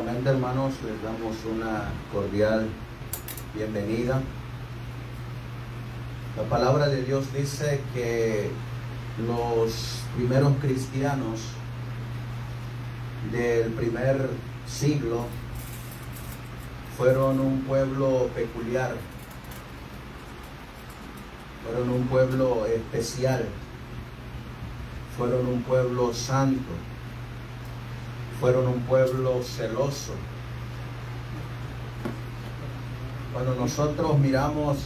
Nuevamente, hermanos, les damos una cordial bienvenida. La palabra de Dios dice que los primeros cristianos del primer siglo fueron un pueblo peculiar, fueron un pueblo especial, fueron un pueblo santo, fueron un pueblo celoso. Cuando nosotros miramos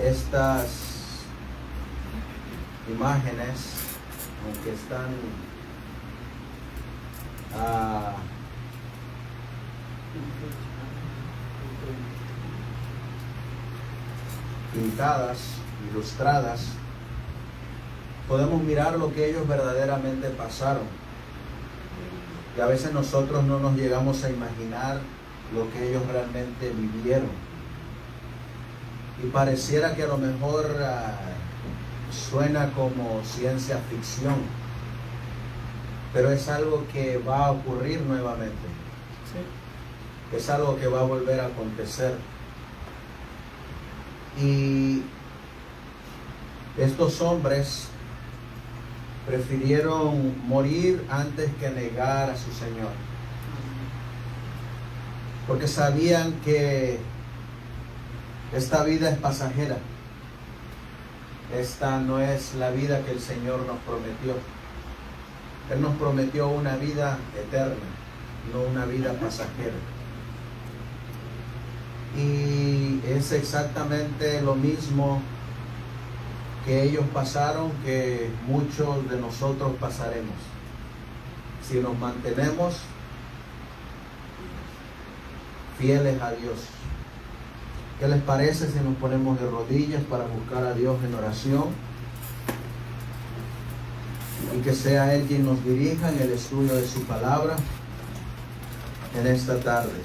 estas imágenes, aunque están pintadas, ilustradas, podemos mirar lo que ellos verdaderamente pasaron. Y a veces nosotros no nos llegamos a imaginar lo que ellos realmente vivieron. Y pareciera que a lo mejor suena como ciencia ficción, pero es algo que va a ocurrir nuevamente. Sí. Es algo que va a volver a acontecer. Y estos hombres prefirieron morir antes que negar a su Señor, porque sabían que esta vida es pasajera. Esta no es la vida que el Señor nos prometió. Él nos prometió una vida eterna, no una vida pasajera. Y es exactamente lo mismo que ellos pasaron, que muchos de nosotros pasaremos, si nos mantenemos fieles a Dios. ¿Qué les parece si nos ponemos de rodillas para buscar a Dios en oración? Y que sea Él quien nos dirija en el estudio de su palabra en esta tarde.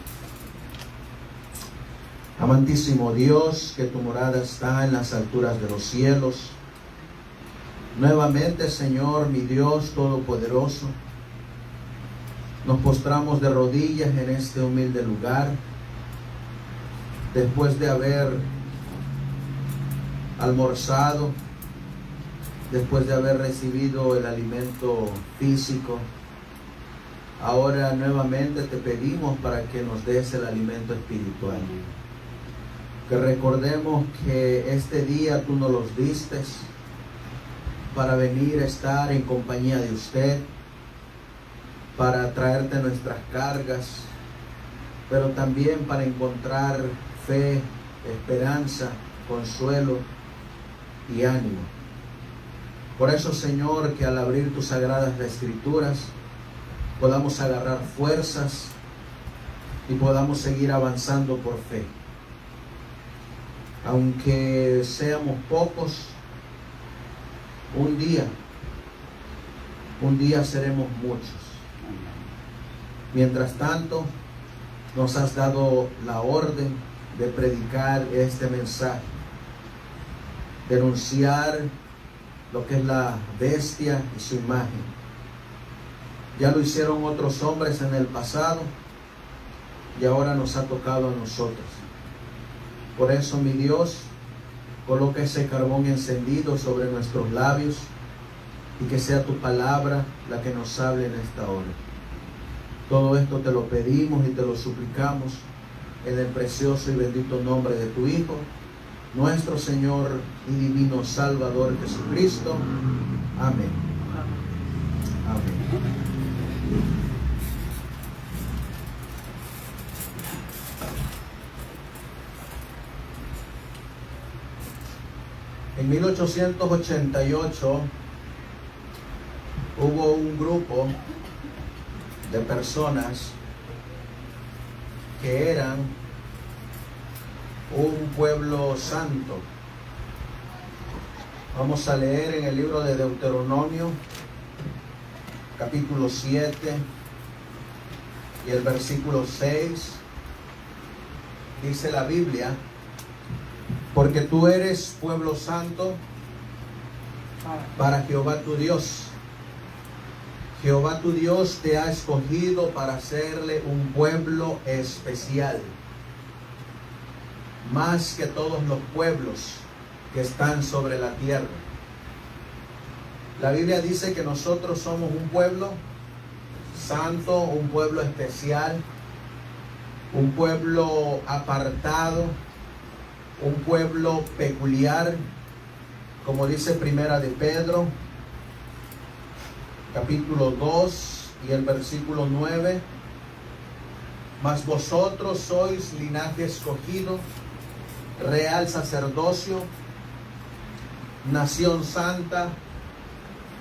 Amantísimo Dios, que tu morada está en las alturas de los cielos. Nuevamente, Señor, mi Dios todopoderoso, nos postramos de rodillas en este humilde lugar, después de haber almorzado, después de haber recibido el alimento físico. Ahora nuevamente te pedimos para que nos des el alimento espiritual. Que recordemos que este día tú nos los diste para venir a estar en compañía de usted, para traerte nuestras cargas, pero también para encontrar fe, esperanza, consuelo y ánimo. Por eso, Señor, que al abrir tus sagradas escrituras podamos agarrar fuerzas y podamos seguir avanzando por fe. Aunque seamos pocos, un día seremos muchos. Mientras tanto, nos has dado la orden de predicar este mensaje, denunciar lo que es la bestia y su imagen. Ya lo hicieron otros hombres en el pasado y ahora nos ha tocado a nosotros. Por eso, mi Dios, coloca ese carbón encendido sobre nuestros labios y que sea tu palabra la que nos hable en esta hora. Todo esto te lo pedimos y te lo suplicamos en el precioso y bendito nombre de tu Hijo, nuestro Señor y divino Salvador Jesucristo. Amén. Amén. En 1888 hubo un grupo de personas que eran un pueblo santo. Vamos a leer en el libro de Deuteronomio, capítulo 7 y el versículo 6. Dice la Biblia: porque tú eres pueblo santo para Jehová tu Dios. Jehová tu Dios te ha escogido para hacerle un pueblo especial, más que todos los pueblos que están sobre la tierra. La Biblia dice que nosotros somos un pueblo santo, un pueblo especial, un pueblo apartado, un pueblo peculiar, como dice Primera de Pedro, capítulo 2 y el versículo 9. Mas vosotros sois linaje escogido, real sacerdocio, nación santa,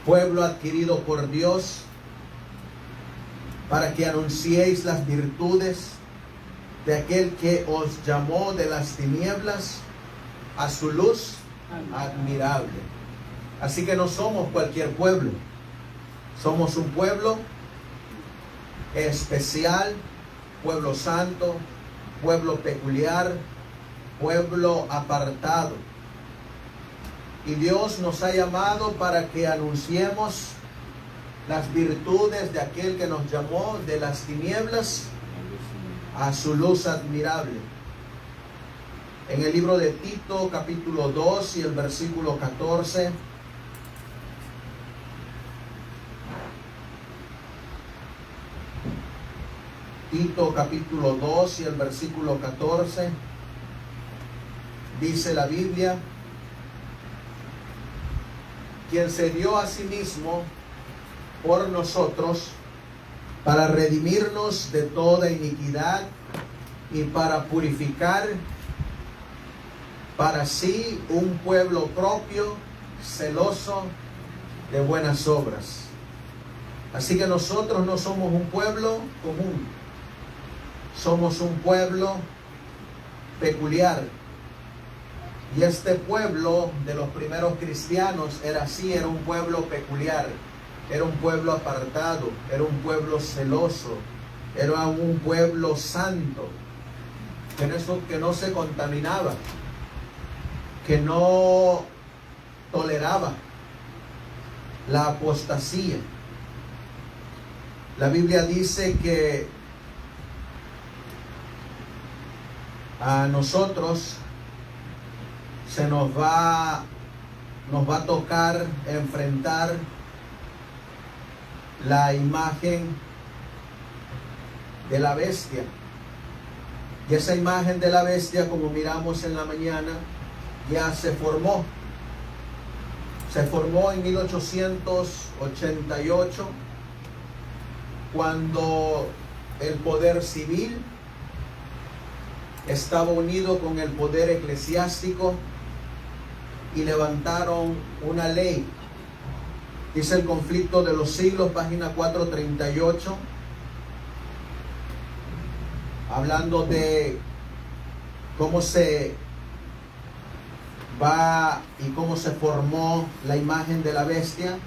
pueblo adquirido por Dios, para que anunciéis las virtudes de aquel que os llamó de las tinieblas a su luz admirable. Así que no somos cualquier pueblo, somos un pueblo especial, pueblo santo, pueblo peculiar, pueblo apartado. Y Dios nos ha llamado para que anunciemos las virtudes de aquel que nos llamó de las tinieblas a su luz admirable. En el libro de Tito, capítulo 2 y el versículo 14. Tito, capítulo 2 y el versículo 14. Dice la Biblia: quien se dio a sí mismo por nosotros para redimirnos de toda iniquidad y para purificar para sí un pueblo propio, celoso de buenas obras. Así que nosotros no somos un pueblo común, somos un pueblo peculiar. Y este pueblo de los primeros cristianos era así, era un pueblo peculiar, era un pueblo apartado, era un pueblo celoso, era un pueblo santo, que no se contaminaba, que no toleraba la apostasía. La Biblia dice que a nosotros nos va a tocar enfrentar la imagen de la bestia. Y esa imagen de la bestia, como miramos en la mañana, ya se formó. Se formó en 1888, cuando el poder civil estaba unido con el poder eclesiástico y levantaron una ley. Dice el Conflicto de los Siglos, página 438, hablando de cómo se va y cómo se formó la imagen de la bestia.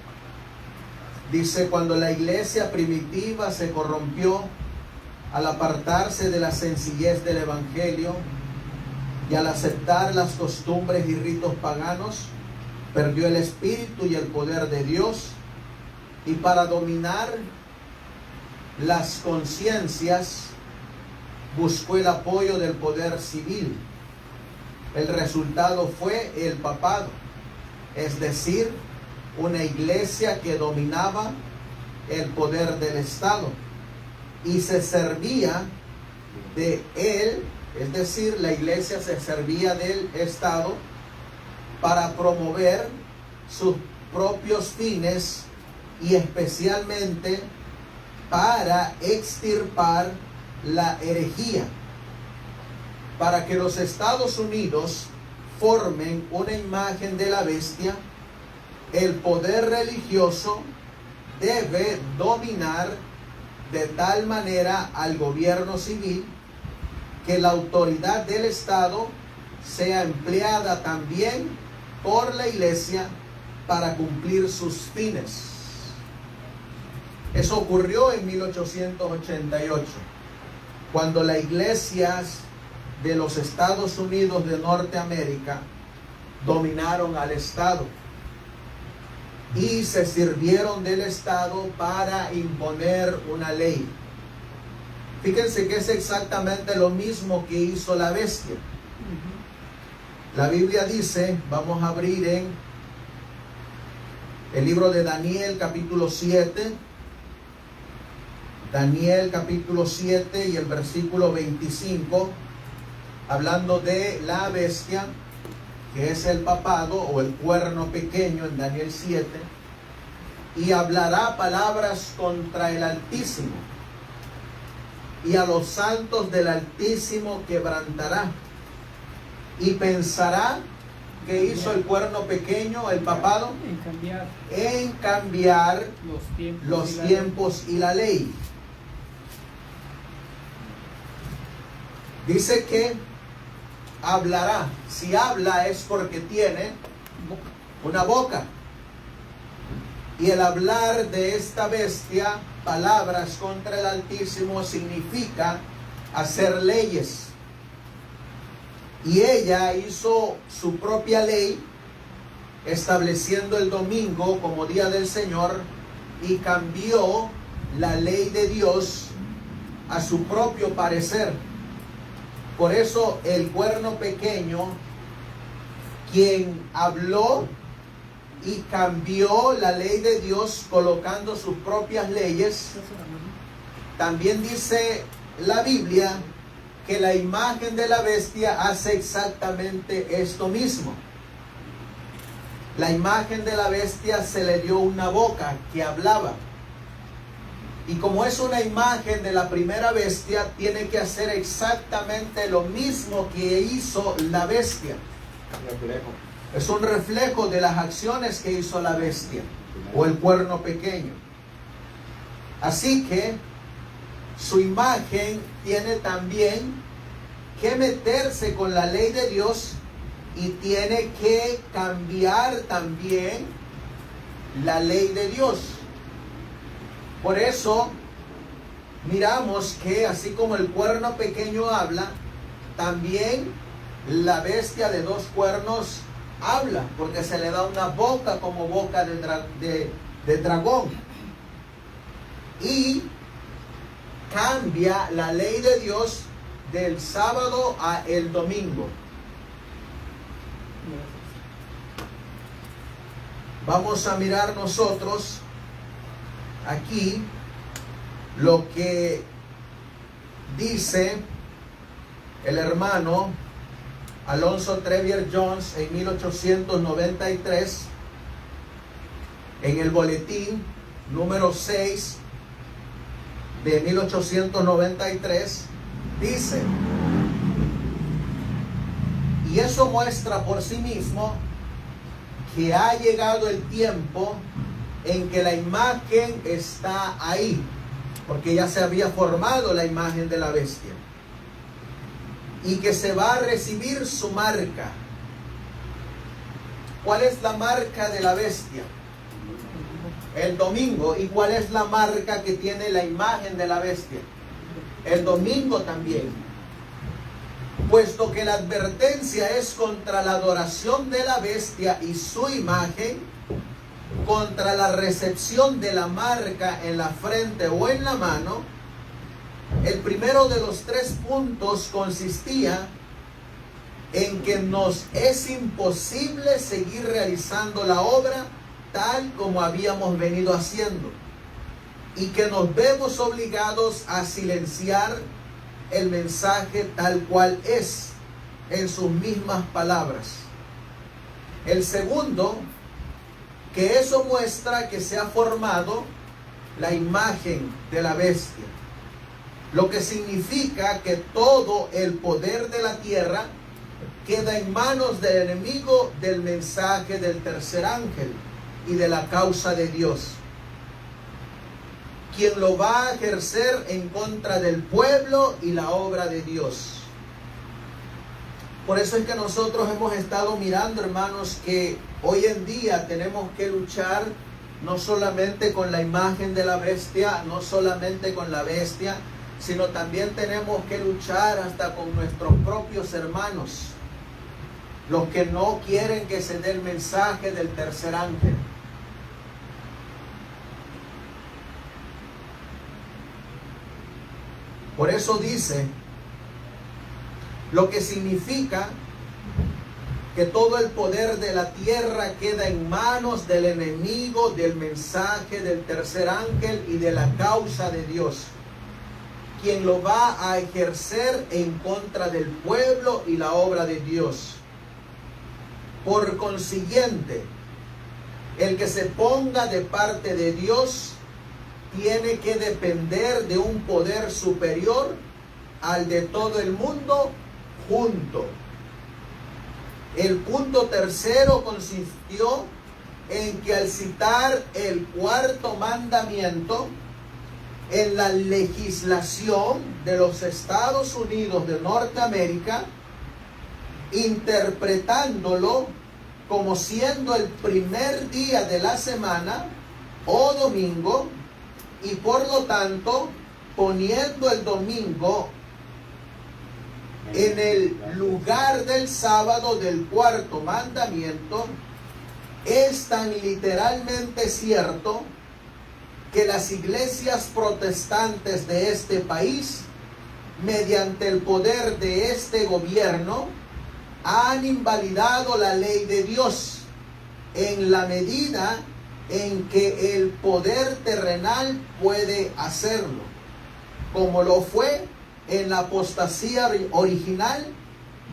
Dice: cuando la iglesia primitiva se corrompió al apartarse de la sencillez del evangelio y al aceptar las costumbres y ritos paganos, perdió el espíritu y el poder de Dios, y para dominar las conciencias buscó el apoyo del poder civil. El resultado fue el papado, es decir, una iglesia que dominaba el poder del Estado y se servía de él, es decir, la iglesia se servía del Estado para promover sus propios fines y especialmente para extirpar la herejía. Para que los Estados Unidos formen una imagen de la bestia, el poder religioso debe dominar de tal manera al gobierno civil que la autoridad del Estado sea empleada también por la iglesia para cumplir sus fines. Eso ocurrió en 1888, cuando las iglesias de los Estados Unidos de Norteamérica dominaron al Estado. y se sirvieron del Estado para imponer una ley. Fíjense que es exactamente lo mismo que hizo la bestia. La Biblia dice, vamos a abrir en el libro de Daniel capítulo 7, Daniel capítulo 7 y el versículo 25, hablando de la bestia, que es el papado o el cuerno pequeño en Daniel 7, y hablará palabras contra el Altísimo, y a los santos del Altísimo quebrantará, y pensará que hizo el cuerno pequeño, el papado, en cambiar los tiempos y la ley. Dice que hablará. Si habla es porque tiene una boca. Y el hablar de esta bestia, palabras contra el Altísimo, significa hacer leyes. Y ella hizo su propia ley, estableciendo el domingo como día del Señor, y cambió la ley de Dios a su propio parecer. Por eso el cuerno pequeño, quien habló y cambió la ley de Dios colocando sus propias leyes, también dice la Biblia que la imagen de la bestia hace exactamente esto mismo. La imagen de la bestia se le dio una boca que hablaba. Y como es una imagen de la primera bestia, tiene que hacer exactamente lo mismo que hizo la bestia. Es un reflejo de las acciones que hizo la bestia o el cuerno pequeño. Así que su imagen tiene también que meterse con la ley de Dios y tiene que cambiar también la ley de Dios. Por eso miramos que así como el cuerno pequeño habla, también la bestia de dos cuernos habla, porque se le da una boca como boca de dragón. Y cambia la ley de Dios del sábado a el domingo. Vamos a mirar nosotros aquí lo que dice el hermano Alonzo Trevier Jones en 1893 en el boletín número 6 de 1893. Dice, y eso muestra por sí mismo que ha llegado el tiempo en que la imagen está ahí, porque ya se había formado la imagen de la bestia, y que se va a recibir su marca. ¿Cuál es la marca de la bestia? El domingo. ¿Y cuál es la marca que tiene la imagen de la bestia? El domingo también. Puesto que la advertencia es contra la adoración de la bestia y su imagen, contra la recepción de la marca en la frente o en la mano, el primero de los 3 puntos consistía en que nos es imposible seguir realizando la obra tal como habíamos venido haciendo, y que nos vemos obligados a silenciar el mensaje tal cual es, en sus mismas palabras. El segundo, que eso muestra que se ha formado la imagen de la bestia, lo que significa que todo el poder de la tierra queda en manos del enemigo del mensaje del tercer ángel y de la causa de Dios, quien lo va a ejercer en contra del pueblo y la obra de Dios. Por eso es que nosotros hemos estado mirando, hermanos, que hoy en día tenemos que luchar no solamente con la imagen de la bestia, no solamente con la bestia, sino también tenemos que luchar hasta con nuestros propios hermanos, los que no quieren que se dé el mensaje del tercer ángel. Por eso dice, lo que significa que todo el poder de la tierra queda en manos del enemigo, del mensaje del tercer ángel y de la causa de Dios, quien lo va a ejercer en contra del pueblo y la obra de Dios. Por consiguiente, el que se ponga de parte de Dios tiene que depender de un poder superior al de todo el mundo junto. El punto tercero consistió en que al citar el cuarto mandamiento en la legislación de los Estados Unidos de Norteamérica, interpretándolo como siendo el primer día de la semana o domingo, y por lo tanto poniendo el domingo en el lugar del sábado del cuarto mandamiento, es tan literalmente cierto que las iglesias protestantes de este país, mediante el poder de este gobierno, han invalidado la ley de Dios en la medida en que el poder terrenal puede hacerlo, como lo fue en la apostasía original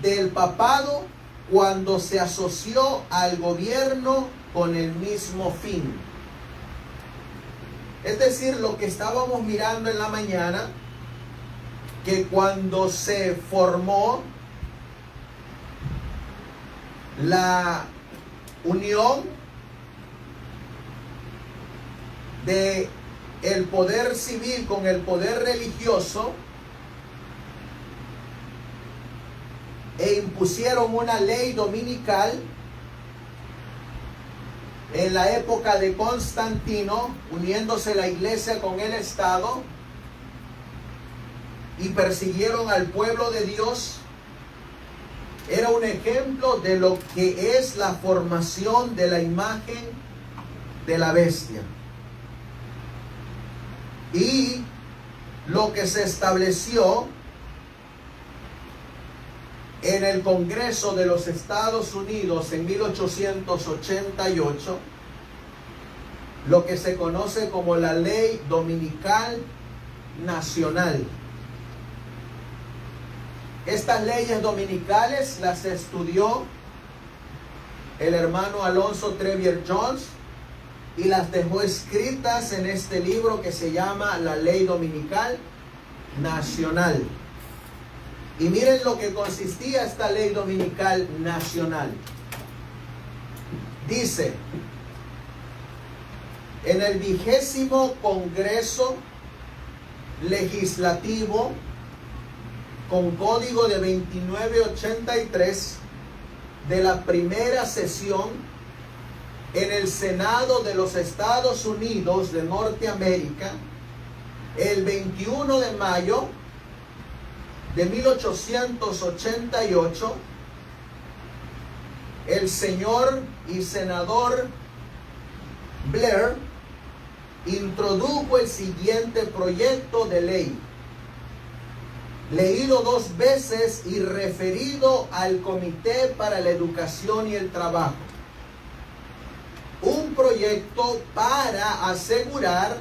del papado, cuando se asoció al gobierno con el mismo fin. Es decir, lo que estábamos mirando en la mañana, que cuando se formó la unión de el poder civil con el poder religioso, e impusieron una ley dominical en la época de Constantino, uniéndose la iglesia con el Estado, y persiguieron al pueblo de Dios. Era un ejemplo de lo que es la formación de la imagen de la bestia. Y lo que se estableció en el Congreso de los Estados Unidos en 1888, lo que se conoce como la Ley Dominical Nacional. Estas leyes dominicales las estudió el hermano Alonzo Trevier Jones y las dejó escritas en este libro que se llama La Ley Dominical Nacional. Y miren lo que consistía esta Ley Dominical Nacional. Dice, en el 20º Congreso Legislativo, con código de 2983 de la primera sesión en el Senado de los Estados Unidos de Norteamérica, el 21 de mayo de 1888, el señor y senador Blair introdujo el siguiente proyecto de ley, leído 2 veces y referido al Comité para la Educación y el Trabajo. Un proyecto para asegurar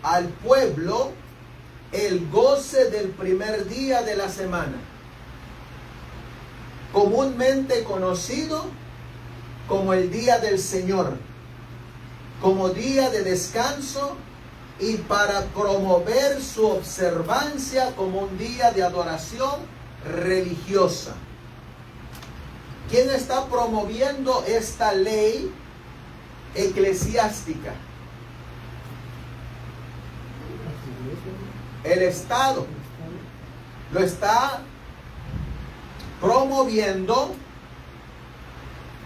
al pueblo el goce del primer día de la semana, comúnmente conocido como el Día del Señor, como día de descanso, y para promover su observancia como un día de adoración religiosa. ¿Quién está promoviendo esta ley eclesiástica? El Estado. Lo está promoviendo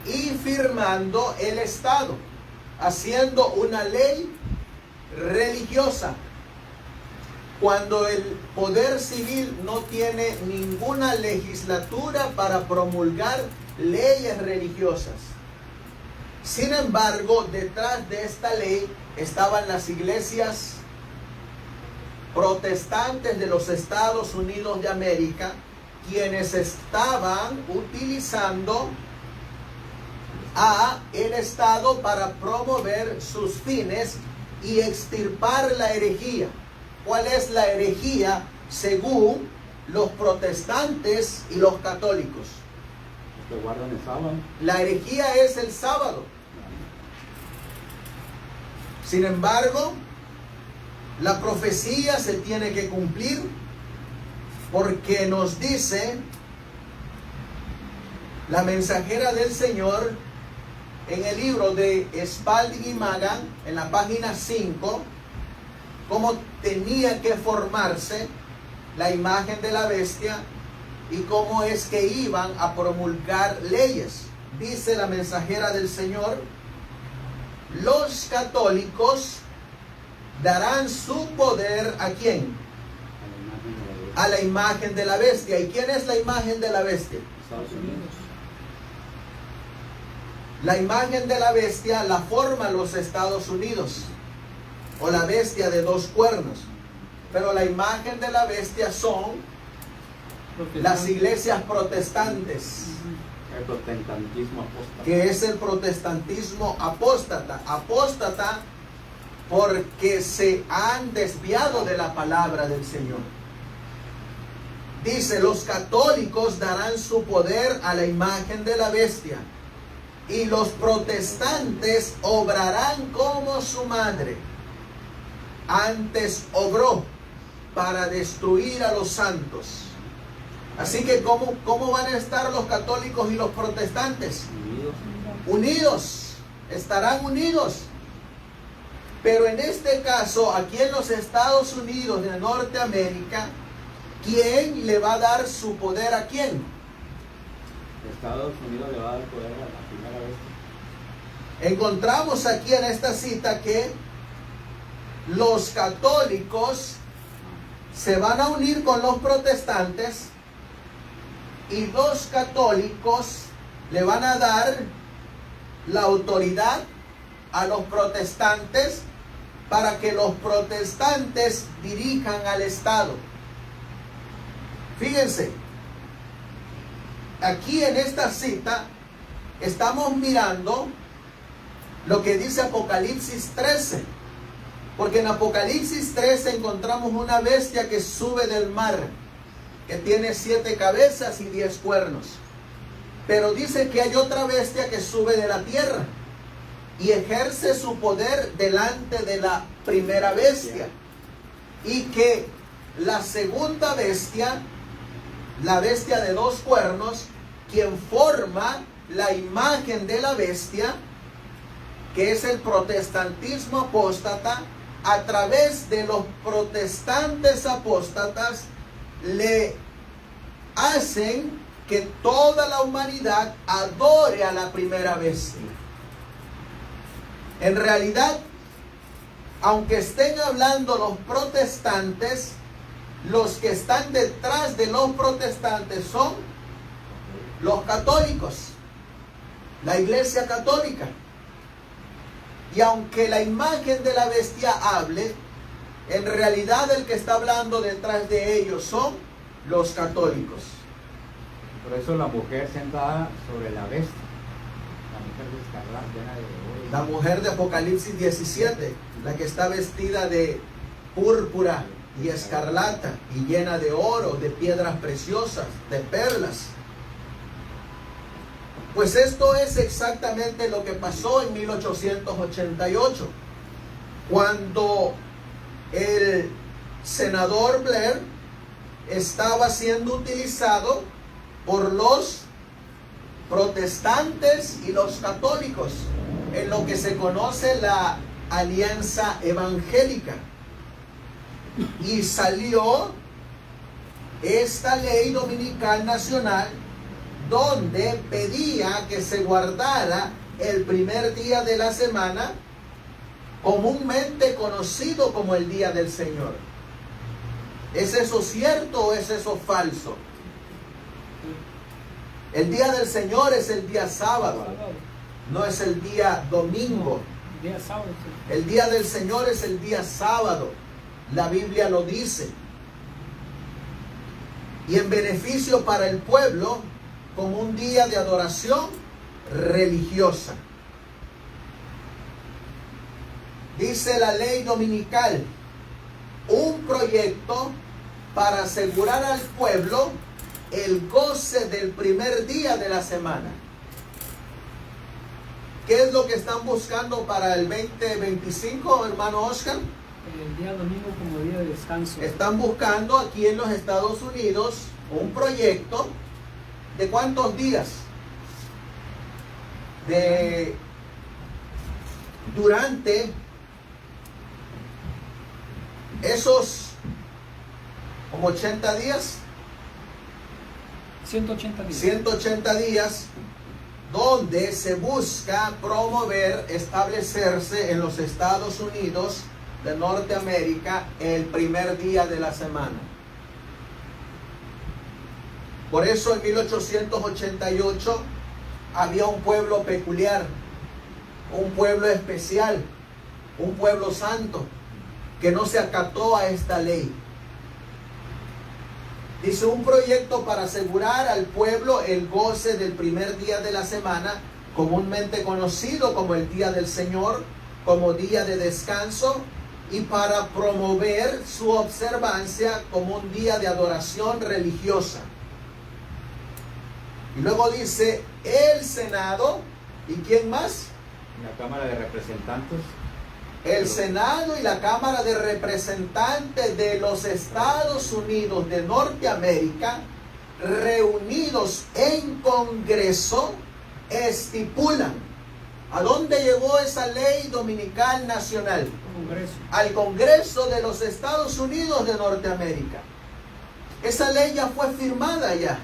y firmando el Estado, haciendo una ley religiosa, cuando el poder civil no tiene ninguna legislatura para promulgar leyes religiosas. Sin embargo, detrás de esta ley estaban las iglesias protestantes de los Estados Unidos de América, quienes estaban utilizando a el Estado para promover sus fines y extirpar la herejía. ¿Cuál es la herejía según los protestantes y los católicos? Que guardan el sábado. La herejía es el sábado. Sin embargo, la profecía se tiene que cumplir, porque nos dice la mensajera del Señor en el libro de Spalding y Magan, en la página 5, cómo tenía que formarse la imagen de la bestia y cómo es que iban a promulgar leyes. Dice la mensajera del Señor: los católicos darán su poder ¿a quién? A la imagen de la bestia. ¿Y quién es la imagen de la bestia? Estados Unidos. La imagen de la bestia la forman los Estados Unidos, o la bestia de dos cuernos. Pero la imagen de la bestia son las iglesias protestantes, El protestantismo apóstata. que es el protestantismo apóstata. Apóstata porque se han desviado de la palabra del Señor. Dice: los católicos darán su poder a la imagen de la bestia, y los protestantes obrarán como su madre antes obró, para destruir a los santos. Así que ¿cómo van a estar los católicos y los protestantes? Unidos, estarán unidos. Pero en este caso, aquí en los Estados Unidos de Norteamérica, ¿quién le va a dar su poder a quién? Estados Unidos le va a dar poder a la primera vez. Encontramos aquí en esta cita que los católicos se van a unir con los protestantes, y los católicos le van a dar la autoridad a los protestantes para que los protestantes dirijan al Estado. Fíjense, aquí en esta cita estamos mirando lo que dice Apocalipsis 13, porque en Apocalipsis 13 encontramos una bestia que sube del mar, que tiene 7 cabezas y 10 cuernos. Pero dice que hay otra bestia que sube de la tierra y ejerce su poder delante de la primera bestia, y que la segunda bestia, la bestia de 2 cuernos, quien forma la imagen de la bestia, que es el protestantismo apóstata, a través de los protestantes apóstatas le hacen que toda la humanidad adore a la primera bestia. En realidad, aunque estén hablando los protestantes, los que están detrás de los protestantes son los católicos, la Iglesia Católica. Y aunque la imagen de la bestia hable, en realidad el que está hablando detrás de ellos son los católicos. Por eso la mujer sentada sobre la bestia, la mujer de escarlata, llena de oro. La mujer de Apocalipsis 17, la que está vestida de púrpura y escarlata y llena de oro, de piedras preciosas, de perlas. Pues esto es exactamente lo que pasó en 1888, cuando el senador Blair estaba siendo utilizado por los protestantes y los católicos en lo que se conoce la Alianza Evangélica. Y salió esta ley dominical nacional donde pedía que se guardara el primer día de la semana, comúnmente conocido como el Día del Señor. ¿Es eso cierto o es eso falso? El Día del Señor es el día sábado, no es el día domingo. El Día del Señor es el día sábado. La Biblia lo dice. Y en beneficio para el pueblo, como un día de adoración religiosa. Dice la ley dominical, un proyecto para asegurar al pueblo el goce del primer día de la semana. ¿Qué es lo que están buscando para el 2025, hermano Oscar? El día domingo como día de descanso. Están buscando aquí en los Estados Unidos un proyecto de ¿cuántos días? Durante esos como 80 días, 180 días. 180 días, donde se busca promover, establecerse en los Estados Unidos de Norteamérica el primer día de la semana. Por eso en 1888 había un pueblo peculiar, un pueblo especial, un pueblo santo, que no se acató a esta ley. Dice, un proyecto para asegurar al pueblo el goce del primer día de la semana, comúnmente conocido como el Día del Señor, como día de descanso, y para promover su observancia como un día de adoración religiosa. Y luego dice, el Senado, ¿y quién más? La Cámara de Representantes. El Senado y la Cámara de Representantes de los Estados Unidos de Norteamérica, reunidos en Congreso, estipulan. ¿A dónde llegó esa ley dominical nacional? Congreso. Al Congreso de los Estados Unidos de Norteamérica. Esa ley ya fue firmada allá.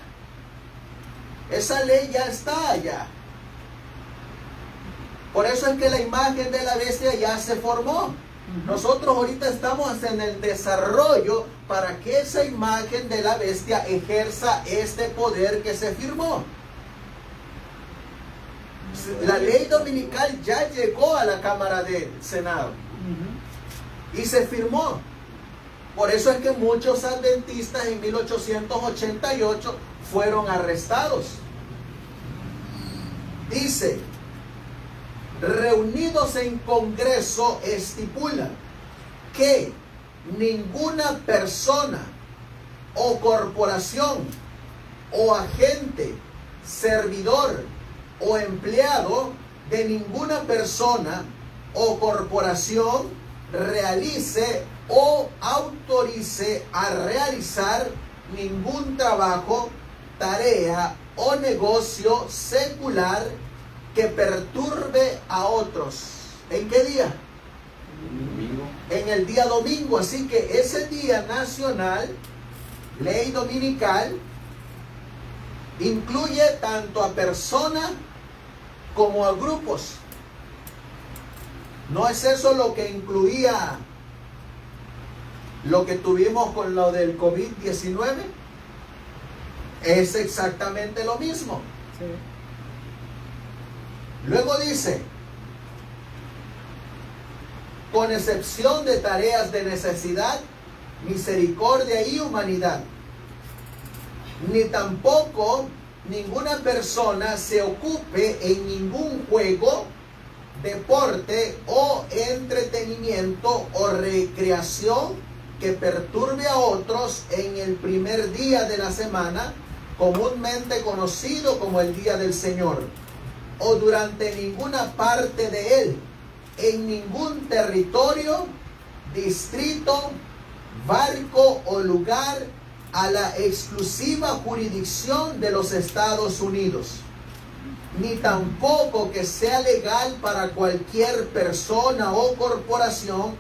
Esa ley ya está allá. Por eso es que la imagen de la bestia ya se formó. Nosotros ahorita estamos en el desarrollo para que esa imagen de la bestia ejerza este poder que se firmó. La ley dominical ya llegó a la Cámara de Senado y se firmó. Por eso es que muchos adventistas en 1888 fueron arrestados. Dice, reunidos en Congreso, estipula que ninguna persona o corporación o agente, servidor o empleado de ninguna persona o corporación realice o autorice a realizar ningún trabajo, tarea o negocio secular que perturbe a otros. ¿En qué día? Domingo. En el día domingo. Así que ese día nacional, ley dominical, incluye tanto a personas como a grupos. ¿No es eso lo que incluía lo que tuvimos con lo del COVID-19? Es exactamente lo mismo. Sí. Luego dice, con excepción de tareas de necesidad, misericordia y humanidad, ni tampoco ninguna persona se ocupe en ningún juego, deporte o entretenimiento o recreación que perturbe a otros en el primer día de la semana, comúnmente conocido como el Día del Señor, o durante ninguna parte de él, en ningún territorio, distrito, barco o lugar a la exclusiva jurisdicción de los Estados Unidos, ni tampoco que sea legal para cualquier persona o corporación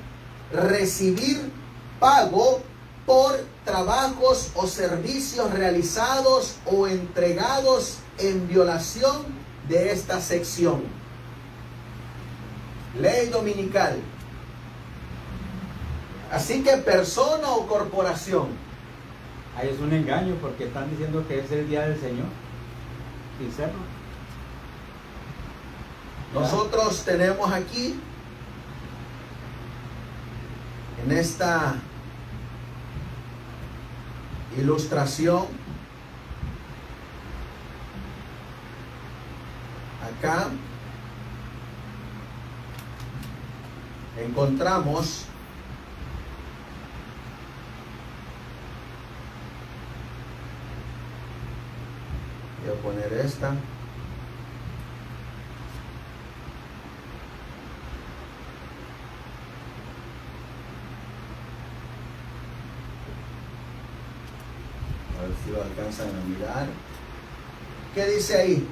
recibir pago por trabajos o servicios realizados o entregados en violación de esta sección. Ley dominical. Así que persona o corporación. Ahí es un engaño porque están diciendo que es el día del Señor. Sin serlo. Nosotros tenemos aquí, en esta ilustración. Acá encontramos voy a poner esta. A ver si lo alcanzan a mirar. ¿Qué dice ahí?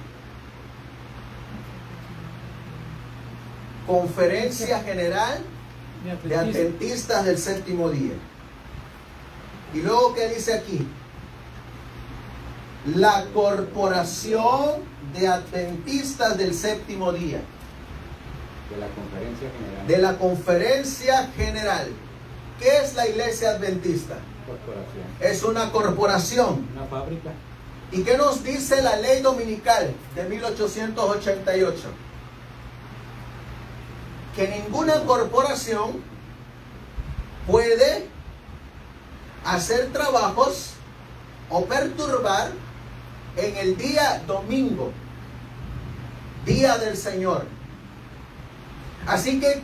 Conferencia General de Adventistas del Séptimo Día. Y luego, ¿qué dice aquí? La Corporación de Adventistas del Séptimo Día. De la Conferencia General. De la Conferencia General. ¿Qué es la Iglesia Adventista? Corporación. Es una corporación. Una fábrica. ¿Y qué nos dice la ley dominical de 1888? Que ninguna corporación puede hacer trabajos o perturbar en el día domingo, día del Señor. Así que,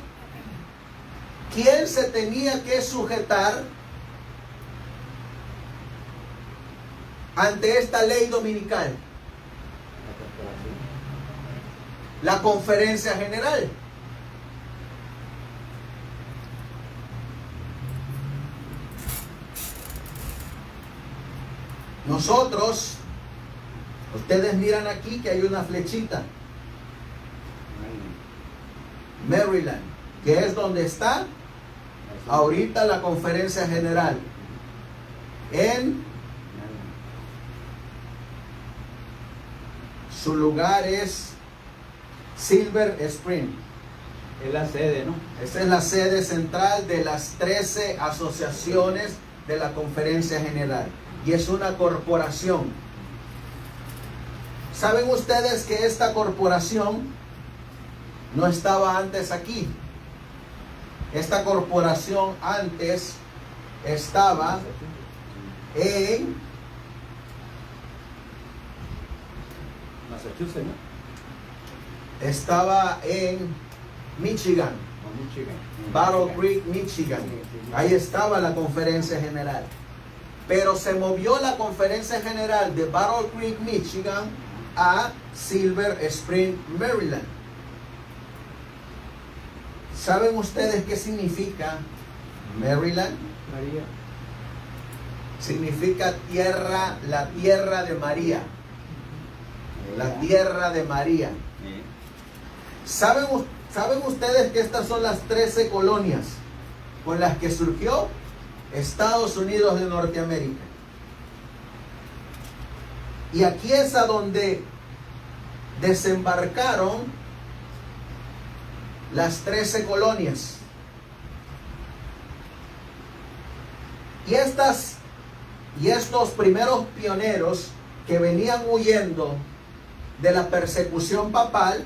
¿quién se tenía que sujetar ante esta ley dominical? La corporación. La Conferencia General. Nosotros, ustedes miran aquí que hay una flechita, Maryland, que es donde está ahorita la Conferencia General, en su lugar es Silver Spring. Es la sede, ¿no? Esa es la sede central de las 13 asociaciones de la Conferencia General. Y es una corporación. ¿Saben ustedes que esta corporación no estaba antes aquí? Esta corporación antes estaba en Massachusetts, ¿no? estaba en Michigan, O Michigan. Battle Creek, Michigan. Ahí estaba la Conferencia General. Pero se movió la Conferencia General de Battle Creek, Michigan a Silver Spring, Maryland. ¿Saben ustedes qué significa Maryland? María. Significa tierra, la tierra de María. La tierra de María. ¿Saben ustedes que estas son las 13 colonias con las que surgió Estados Unidos de Norteamérica? Y aquí es a donde desembarcaron las 13 colonias. Y estos primeros pioneros que venían huyendo de la persecución papal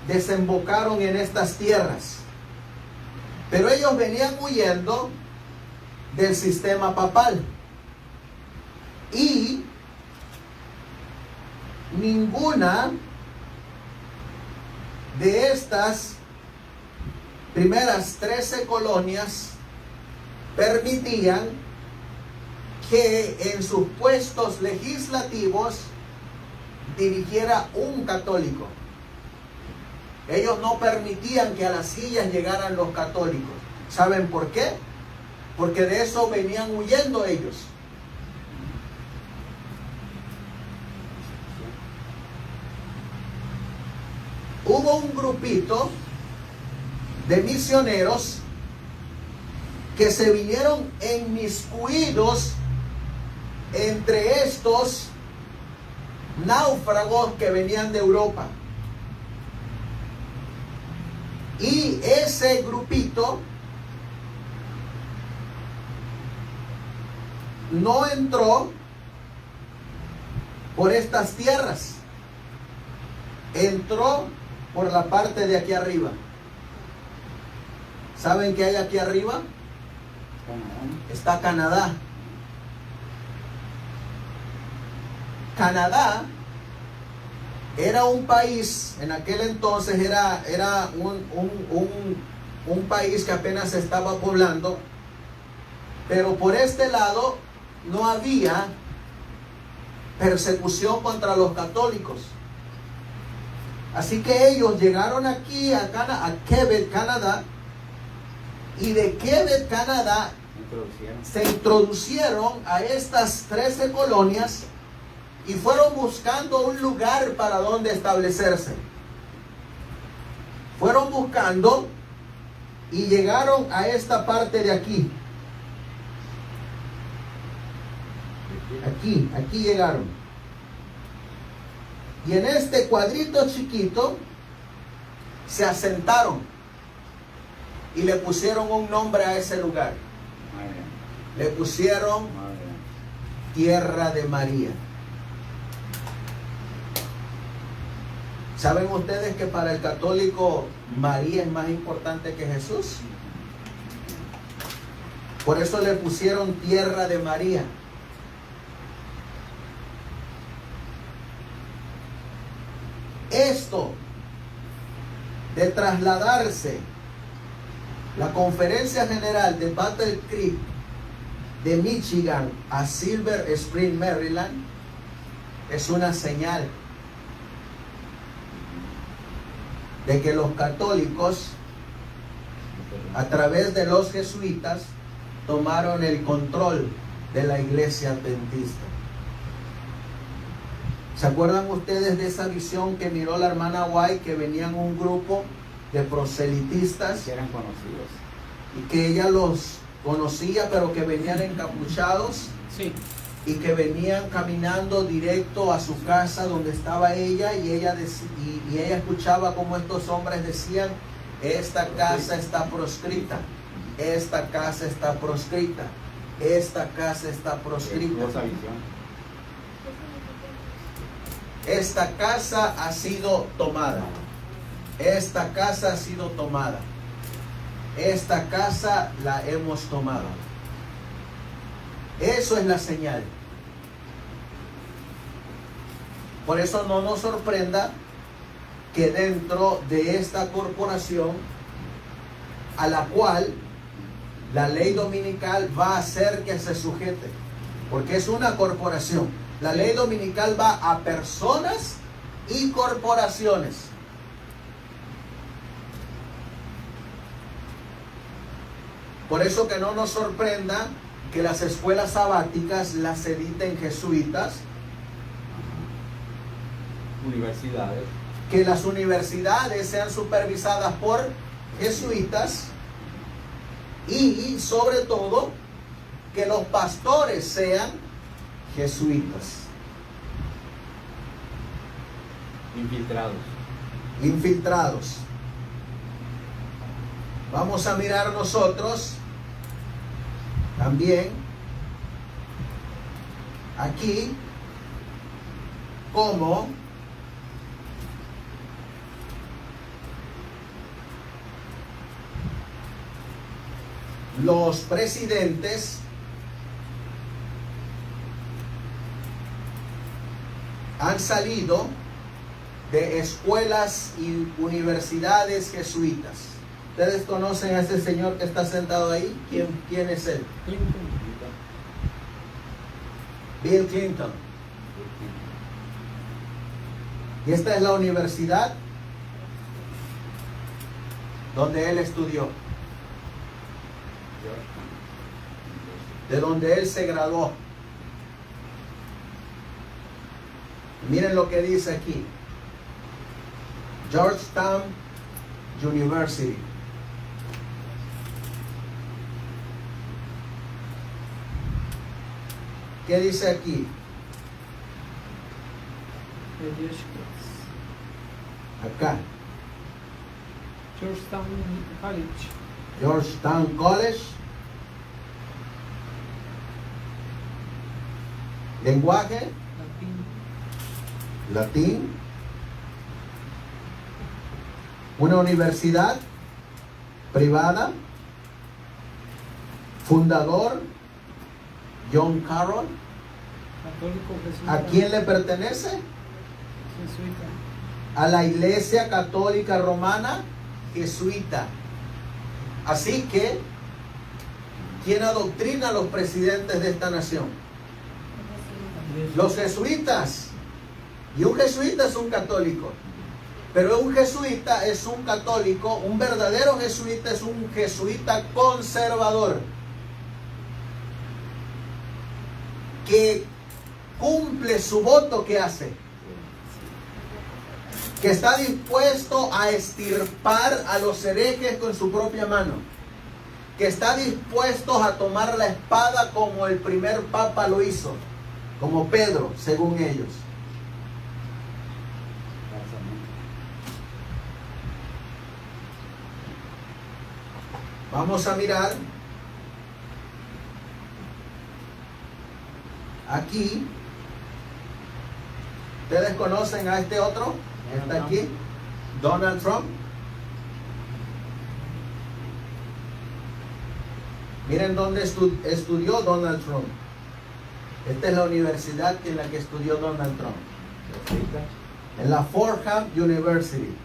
desembocaron en estas tierras. Pero ellos venían huyendo del sistema papal. Y ninguna de estas primeras 13 colonias permitían que en sus puestos legislativos dirigiera un católico. Ellos no permitían que a las sillas llegaran los católicos. ¿Saben por qué? Porque de eso venían huyendo ellos. Hubo un grupito de misioneros que se vinieron inmiscuidos entre estos náufragos que venían de Europa. Y ese grupito no entró por estas tierras, entró por la parte de aquí arriba. ¿Saben qué hay aquí arriba? Está Canadá. Canadá era un país, en aquel entonces era un país que apenas se estaba poblando, pero por este lado no había persecución contra los católicos. Así que ellos llegaron aquí a Quebec, Canadá, y de Quebec, Canadá, se introducieron a estas 13 colonias y fueron buscando un lugar para donde establecerse. Fueron buscando y llegaron a esta parte de aquí. Aquí llegaron. Y en este cuadrito chiquito se asentaron y le pusieron un nombre a ese lugar. Le pusieron Tierra de María. ¿Saben ustedes que para el católico María es más importante que Jesús? Por eso le pusieron Tierra de María. Esto de trasladarse la conferencia general de Battle Creek de Michigan a Silver Spring, Maryland, es una señal de que los católicos, a través de los jesuitas, tomaron el control de la iglesia adventista. ¿Se acuerdan ustedes de esa visión que miró la hermana White, que venían un grupo de proselitistas que eran conocidos y que ella los conocía, pero que venían encapuchados? Sí. Y que venían caminando directo a su casa donde estaba ella, y ella escuchaba como estos hombres decían: esta casa está proscrita, esta casa está proscrita, esta casa está proscrita. Esta casa ha sido tomada. Esta casa ha sido tomada. Esta casa la hemos tomado. Eso es la señal. Por eso no nos sorprenda que dentro de esta corporación, a la cual la ley dominical va a hacer que se sujete, porque es una corporación. La ley dominical va a personas y corporaciones. Por eso que no nos sorprenda que las escuelas sabáticas las editen jesuitas, universidades, que las universidades sean supervisadas por jesuitas, y sobre todo que los pastores sean jesuitas. Infiltrados. Vamos a mirar nosotros también aquí cómo los presidentes han salido de escuelas y universidades jesuitas. ¿Ustedes conocen a ese señor que está sentado ahí? ¿Quién es él? Bill Clinton. Y esta es la universidad donde él estudió, de donde él se graduó. Miren lo que dice aquí: Georgetown University. ¿Qué dice aquí? Acá. Georgetown College. Georgetown College. Lenguaje latín. Una universidad privada. Fundador John Carroll. Católico jesuita. ¿A quién le pertenece? Jesuita. A la Iglesia Católica Romana Jesuita. Así que, ¿quién adoctrina a los presidentes de esta nación? Los jesuitas. Y un jesuita es un católico. Pero un jesuita es un católico, un verdadero jesuita es un jesuita conservador, que cumple su voto que hace, que está dispuesto a extirpar a los herejes con su propia mano, que está dispuesto a tomar la espada como el primer papa lo hizo, como Pedro, según ellos. Vamos a mirar aquí. ¿Ustedes conocen a este otro que está aquí? Donald Trump. Miren dónde estudió Donald Trump. Esta es la universidad en la que estudió Donald Trump. En la Fordham University.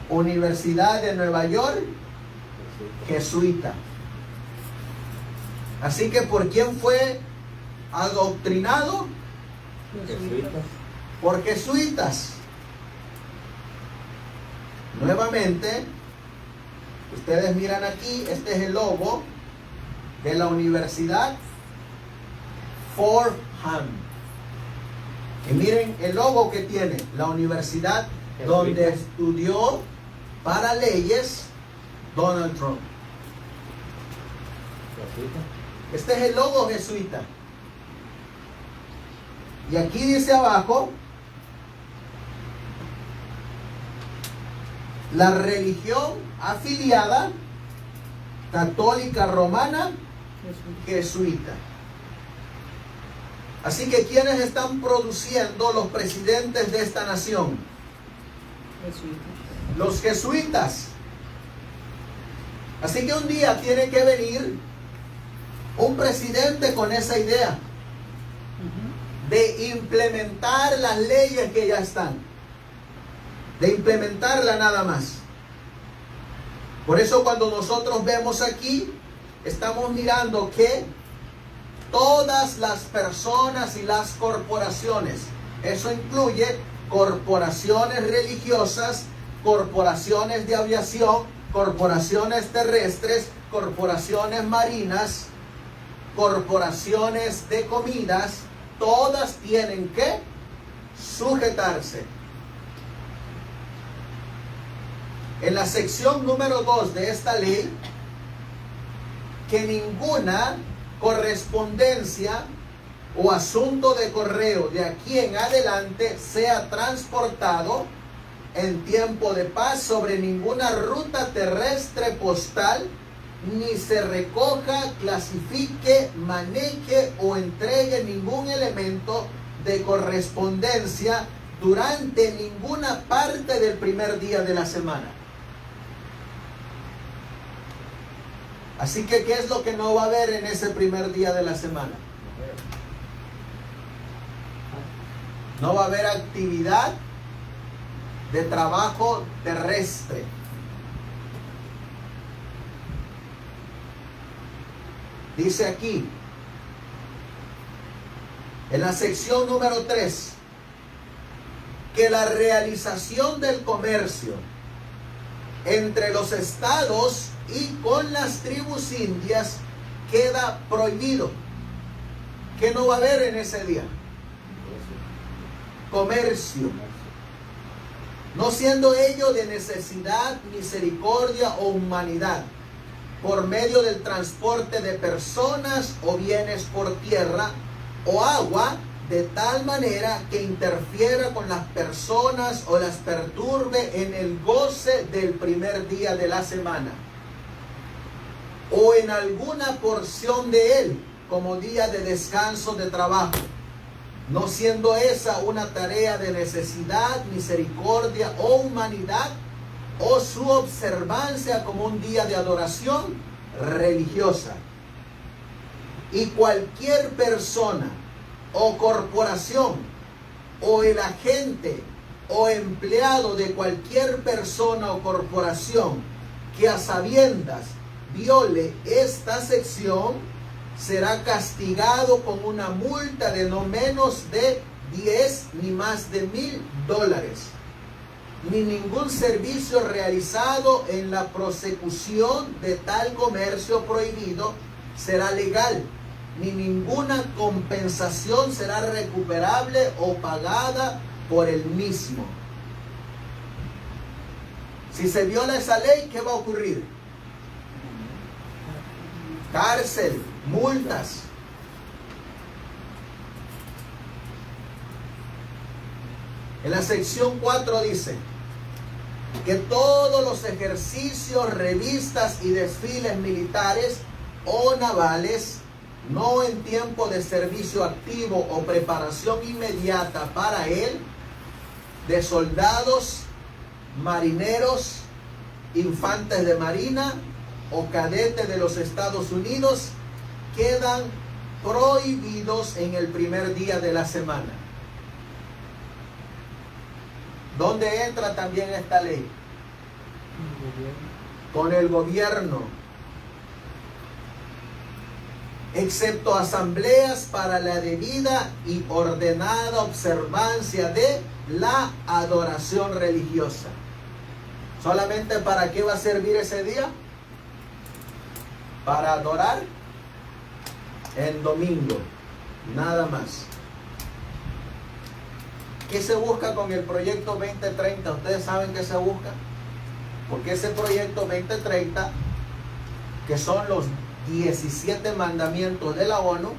Universidad de Nueva York, jesuita. Así que ¿por quién fue adoctrinado? Jesuitas. Por jesuitas. Nuevamente, ustedes miran aquí, este es el logo de la Universidad Fordham. Y miren el logo que tiene la universidad donde estudió para leyes Donald Trump. Este es el logo jesuita. Y aquí dice abajo, la religión afiliada católica romana jesuita. Así que ¿quiénes están produciendo los presidentes de esta nación? Jesuita. Los jesuitas. Así que un día tiene que venir un presidente con esa idea de implementar las leyes que ya están, de implementarla nada más. Por eso cuando nosotros vemos aquí, estamos mirando que todas las personas y las corporaciones, eso incluye corporaciones religiosas, corporaciones de aviación, corporaciones terrestres, corporaciones marinas, corporaciones de comidas, todas tienen que sujetarse. En la sección número 2 de esta ley, que ninguna correspondencia o asunto de correo de aquí en adelante sea transportado en tiempo de paz sobre ninguna ruta terrestre postal, ni se recoja, clasifique, maneje o entregue ningún elemento de correspondencia durante ninguna parte del primer día de la semana. Así que, ¿qué es lo que no va a haber en ese primer día de la semana? No va a haber actividad de trabajo terrestre. Dice aquí, en la sección número 3, que la realización del comercio entre los estados y con las tribus indias queda prohibido. ¿Qué no va a haber en ese día? Comercio. No siendo ello de necesidad, misericordia o humanidad, por medio del transporte de personas o bienes por tierra o agua, de tal manera que interfiera con las personas o las perturbe en el goce del primer día de la semana, o en alguna porción de él, como día de descanso de trabajo, no siendo esa una tarea de necesidad, misericordia o humanidad, o su observancia como un día de adoración religiosa. Y cualquier persona o corporación o el agente o empleado de cualquier persona o corporación que a sabiendas viole esta sección será castigado con una multa de no menos de 10 ni más de $1,000, ni ningún servicio realizado en la prosecución de tal comercio prohibido será legal, ni ninguna compensación será recuperable o pagada por el mismo. Si se viola esa ley, ¿qué va a ocurrir? Cárcel, multas. En la sección 4 dice que todos los ejercicios, revistas y desfiles militares o navales, no en tiempo de servicio activo o preparación inmediata para él, de soldados, marineros, infantes de marina o cadetes de los Estados Unidos, quedan prohibidos en el primer día de la semana. ¿Dónde entra también esta ley? Con el gobierno. Excepto asambleas para la debida y ordenada observancia de la adoración religiosa. ¿Solamente para qué va a servir ese día? Para adorar en domingo, nada más. ¿Qué se busca con el proyecto 2030? ¿Ustedes saben qué se busca? Porque ese proyecto 2030, que son los 17 mandamientos de la ONU,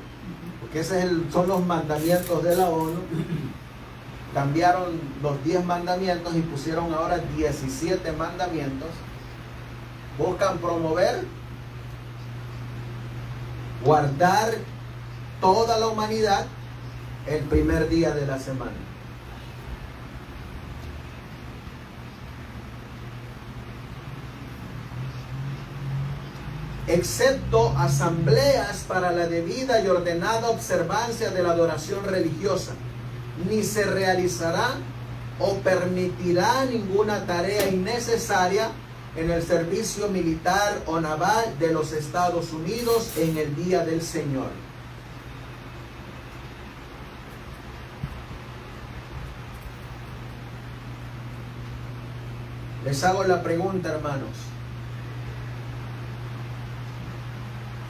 porque son los mandamientos de la ONU, cambiaron los 10 mandamientos y pusieron ahora 17 mandamientos, buscan promover, guardar toda la humanidad el primer día de la semana. Excepto asambleas para la debida y ordenada observancia de la adoración religiosa, ni se realizará o permitirá ninguna tarea innecesaria en el servicio militar o naval de los Estados Unidos en el día del Señor. Les hago la pregunta, hermanos.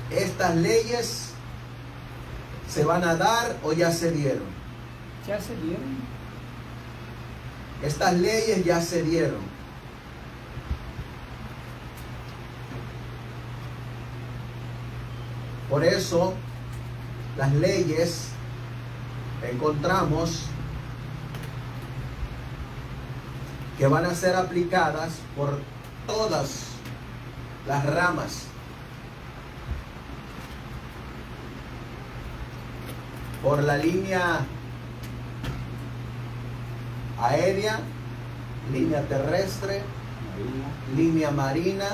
¿Estas leyes se van a dar o ya se dieron? Ya se dieron. Estas leyes ya se dieron. Por eso, las leyes encontramos que van a ser aplicadas por todas las ramas. Por la línea aérea, línea terrestre, línea marina,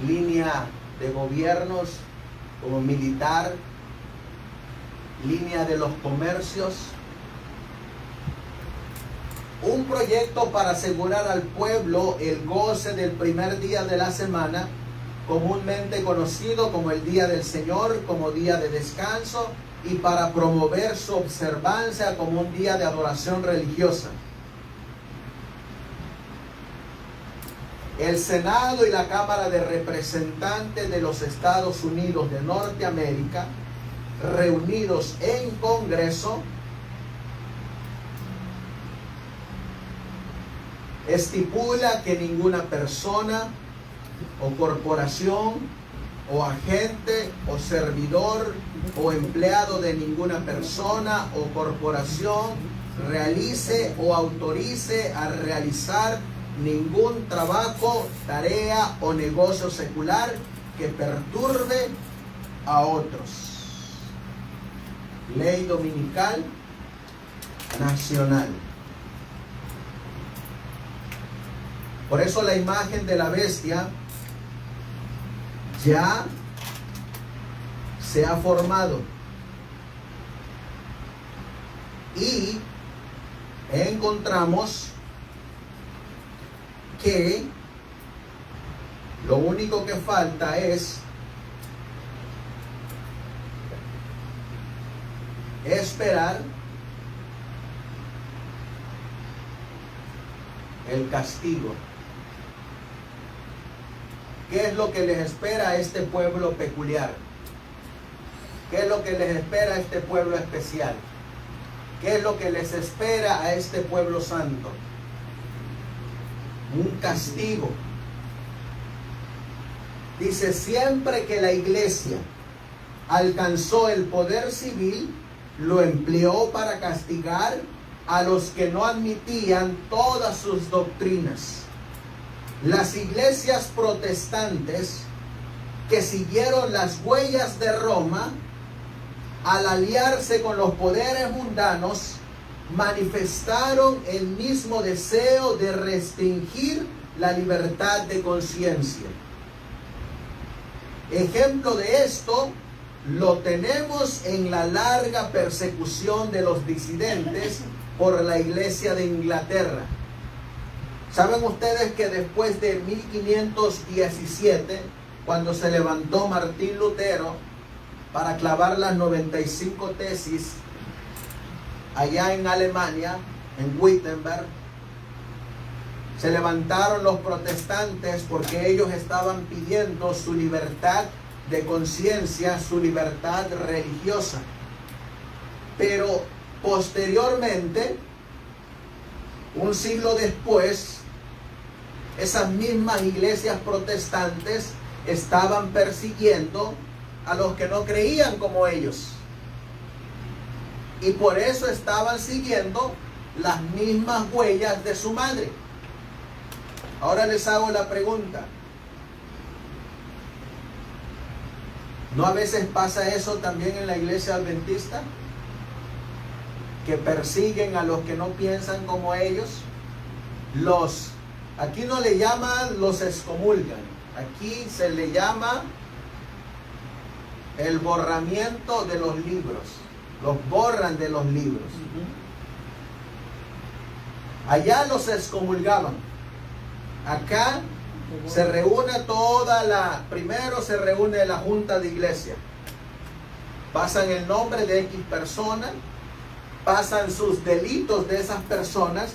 línea de gobiernos como militar, línea de los comercios. Un proyecto para asegurar al pueblo el goce del primer día de la semana, comúnmente conocido como el Día del Señor, como día de descanso, y para promover su observancia como un día de adoración religiosa. El Senado y la Cámara de Representantes de los Estados Unidos de Norteamérica, reunidos en Congreso, estipula que ninguna persona o corporación o agente o servidor o empleado de ninguna persona o corporación realice o autorice a realizar ningún trabajo, tarea o negocio secular que perturbe a otros. Ley dominical nacional. Por eso la imagen de la bestia ya se ha formado. Y encontramos que lo único que falta es esperar el castigo. ¿Qué es lo que les espera a este pueblo peculiar? ¿Qué es lo que les espera a este pueblo especial? ¿Qué es lo que les espera a este pueblo santo? Un castigo. Dice, siempre que la iglesia alcanzó el poder civil, lo empleó para castigar a los que no admitían todas sus doctrinas. Las iglesias protestantes que siguieron las huellas de Roma, al aliarse con los poderes mundanos, manifestaron el mismo deseo de restringir la libertad de conciencia. Ejemplo de esto lo tenemos en la larga persecución de los disidentes por la Iglesia de Inglaterra. ¿Saben ustedes que después de 1517, cuando se levantó Martín Lutero para clavar las 95 tesis allá en Alemania, en Wittenberg, se levantaron los protestantes porque ellos estaban pidiendo su libertad de conciencia, su libertad religiosa? Pero posteriormente, un siglo después, esas mismas iglesias protestantes estaban persiguiendo a los que no creían como ellos. Y por eso estaban siguiendo las mismas huellas de su madre. Ahora les hago la pregunta. ¿No a veces pasa eso también en la iglesia adventista? Que persiguen a los que no piensan como ellos. Aquí no le llaman los excomulgan. Aquí se le llama el borramiento de los libros. Los borran de los libros. Allá los excomulgaban. Acá se reúne primero se reúne la junta de iglesia. Pasan el nombre de X persona, pasan sus delitos de esas personas.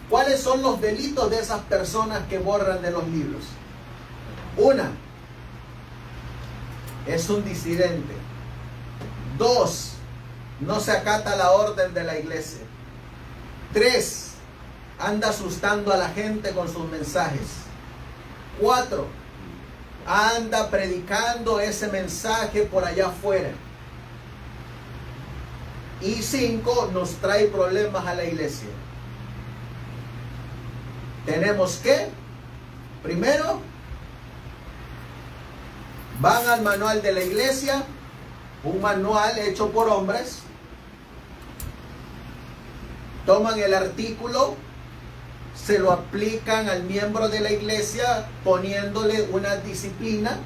¿Cuáles son los delitos de esas personas que borran de los libros? Una, es un disidente. Dos, no se acata la orden de la iglesia. Tres, anda asustando a la gente con sus mensajes. 4, anda predicando ese mensaje por allá afuera. Y 5, nos trae problemas a la iglesia. Tenemos que, primero, van al manual de la iglesia, un manual hecho por hombres, toman el artículo, se lo aplican al miembro de la iglesia poniéndole una disciplina,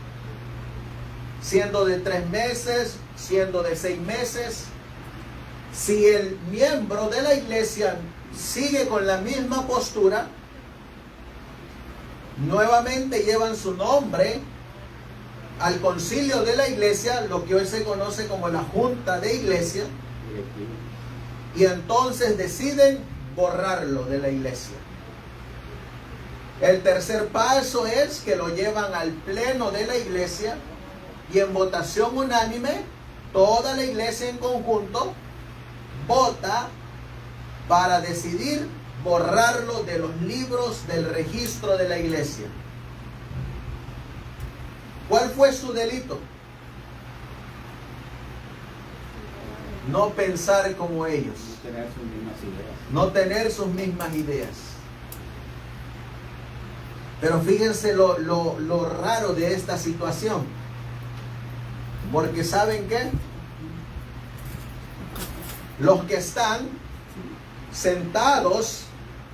siendo de 3 meses, siendo de 6 meses. Si el miembro de la iglesia sigue con la misma postura, nuevamente llevan su nombre al concilio de la iglesia, lo que hoy se conoce como la junta de iglesia, y entonces deciden borrarlo de la iglesia. El tercer paso es que lo llevan al pleno de la iglesia y en votación unánime, toda la iglesia en conjunto vota para decidir borrarlo de los libros del registro de la iglesia. ¿Cuál fue su delito? No pensar como ellos. No tener sus mismas ideas. Pero fíjense lo raro de esta situación. Porque ¿saben qué? Los que están sentados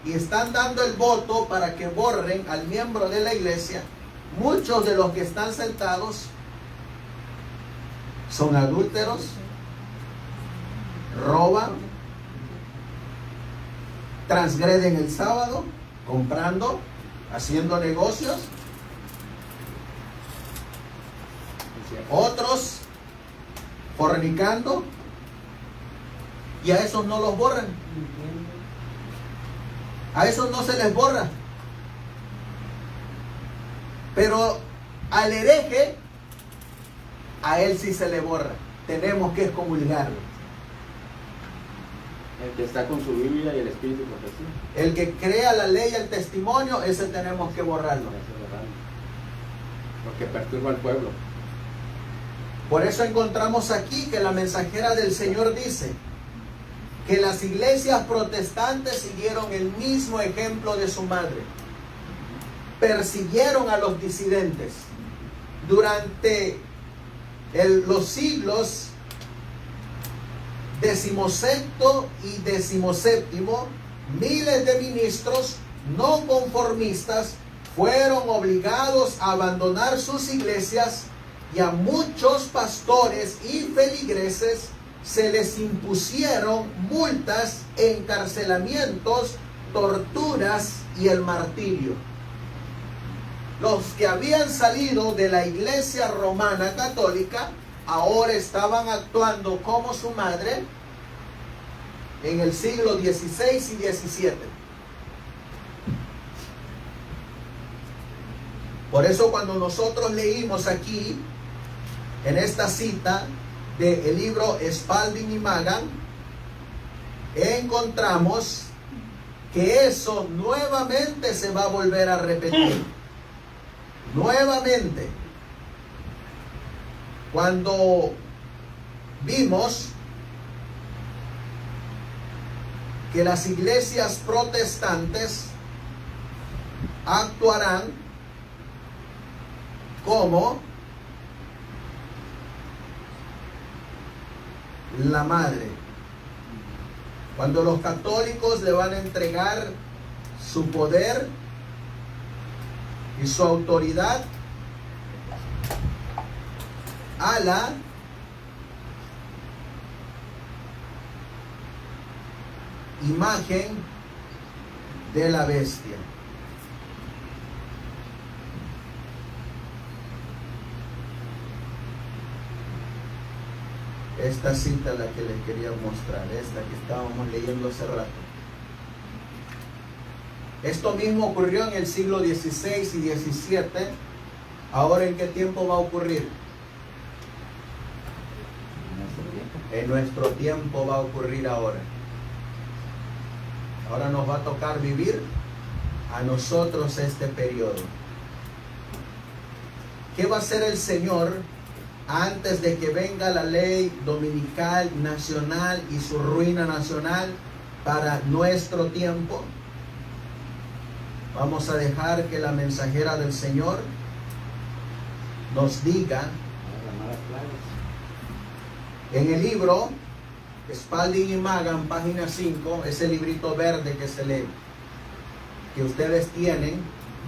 y están dando el voto para que borren al miembro de la iglesia, muchos de los que están sentados son adúlteros, roban, transgreden el sábado, comprando, haciendo negocios. Es cierto. Otros fornicando, y a esos no los borran. A esos no se les borra. Pero al hereje, a él sí se le borra. Tenemos que excomulgarlo. El que está con su Biblia y el Espíritu profecía. El que crea la ley y el testimonio, ese tenemos que borrarlo. Porque perturba al pueblo. Por eso encontramos aquí que la mensajera del Señor dice que las iglesias protestantes siguieron el mismo ejemplo de su madre. Persiguieron a los disidentes. Durante los siglos XVI y XVII, miles de ministros no conformistas fueron obligados a abandonar sus iglesias, y a muchos pastores y feligreses se les impusieron multas, encarcelamientos, torturas y el martirio. Los que habían salido de la iglesia romana católica ahora estaban actuando como su madre en el siglo XVI y XVII. Por eso cuando nosotros leímos aquí, en esta cita del libro Spalding y Magan, encontramos que eso nuevamente se va a volver a repetir. Nuevamente. Cuando vimos que las iglesias protestantes actuarán como la madre. Cuando los católicos le van a entregar su poder y su autoridad a la imagen de la bestia. Esta cita la que les quería mostrar, esta que estábamos leyendo hace rato. Esto mismo ocurrió en el siglo XVI y XVII. Ahora, ¿en qué tiempo va a ocurrir? En nuestro tiempo va a ocurrir ahora. Ahora nos va a tocar vivir a nosotros este periodo. ¿Qué va a hacer el Señor antes de que venga la ley dominical nacional y su ruina nacional para nuestro tiempo? Vamos a dejar que la mensajera del Señor nos diga en el libro Spalding y Magan, página 5, ese librito verde que se lee, que ustedes tienen,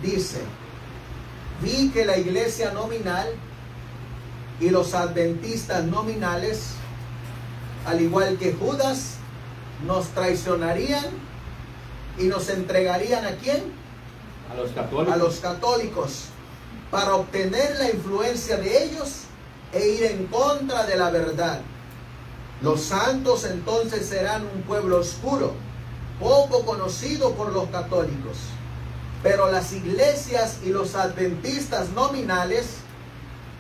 dice: vi que la iglesia nominal y los adventistas nominales, al igual que Judas, nos traicionarían y nos entregarían ¿a quién? A los católicos. A los católicos, para obtener la influencia de ellos e ir en contra de la verdad. Los santos entonces serán un pueblo oscuro, poco conocido por los católicos. Pero las iglesias y los adventistas nominales,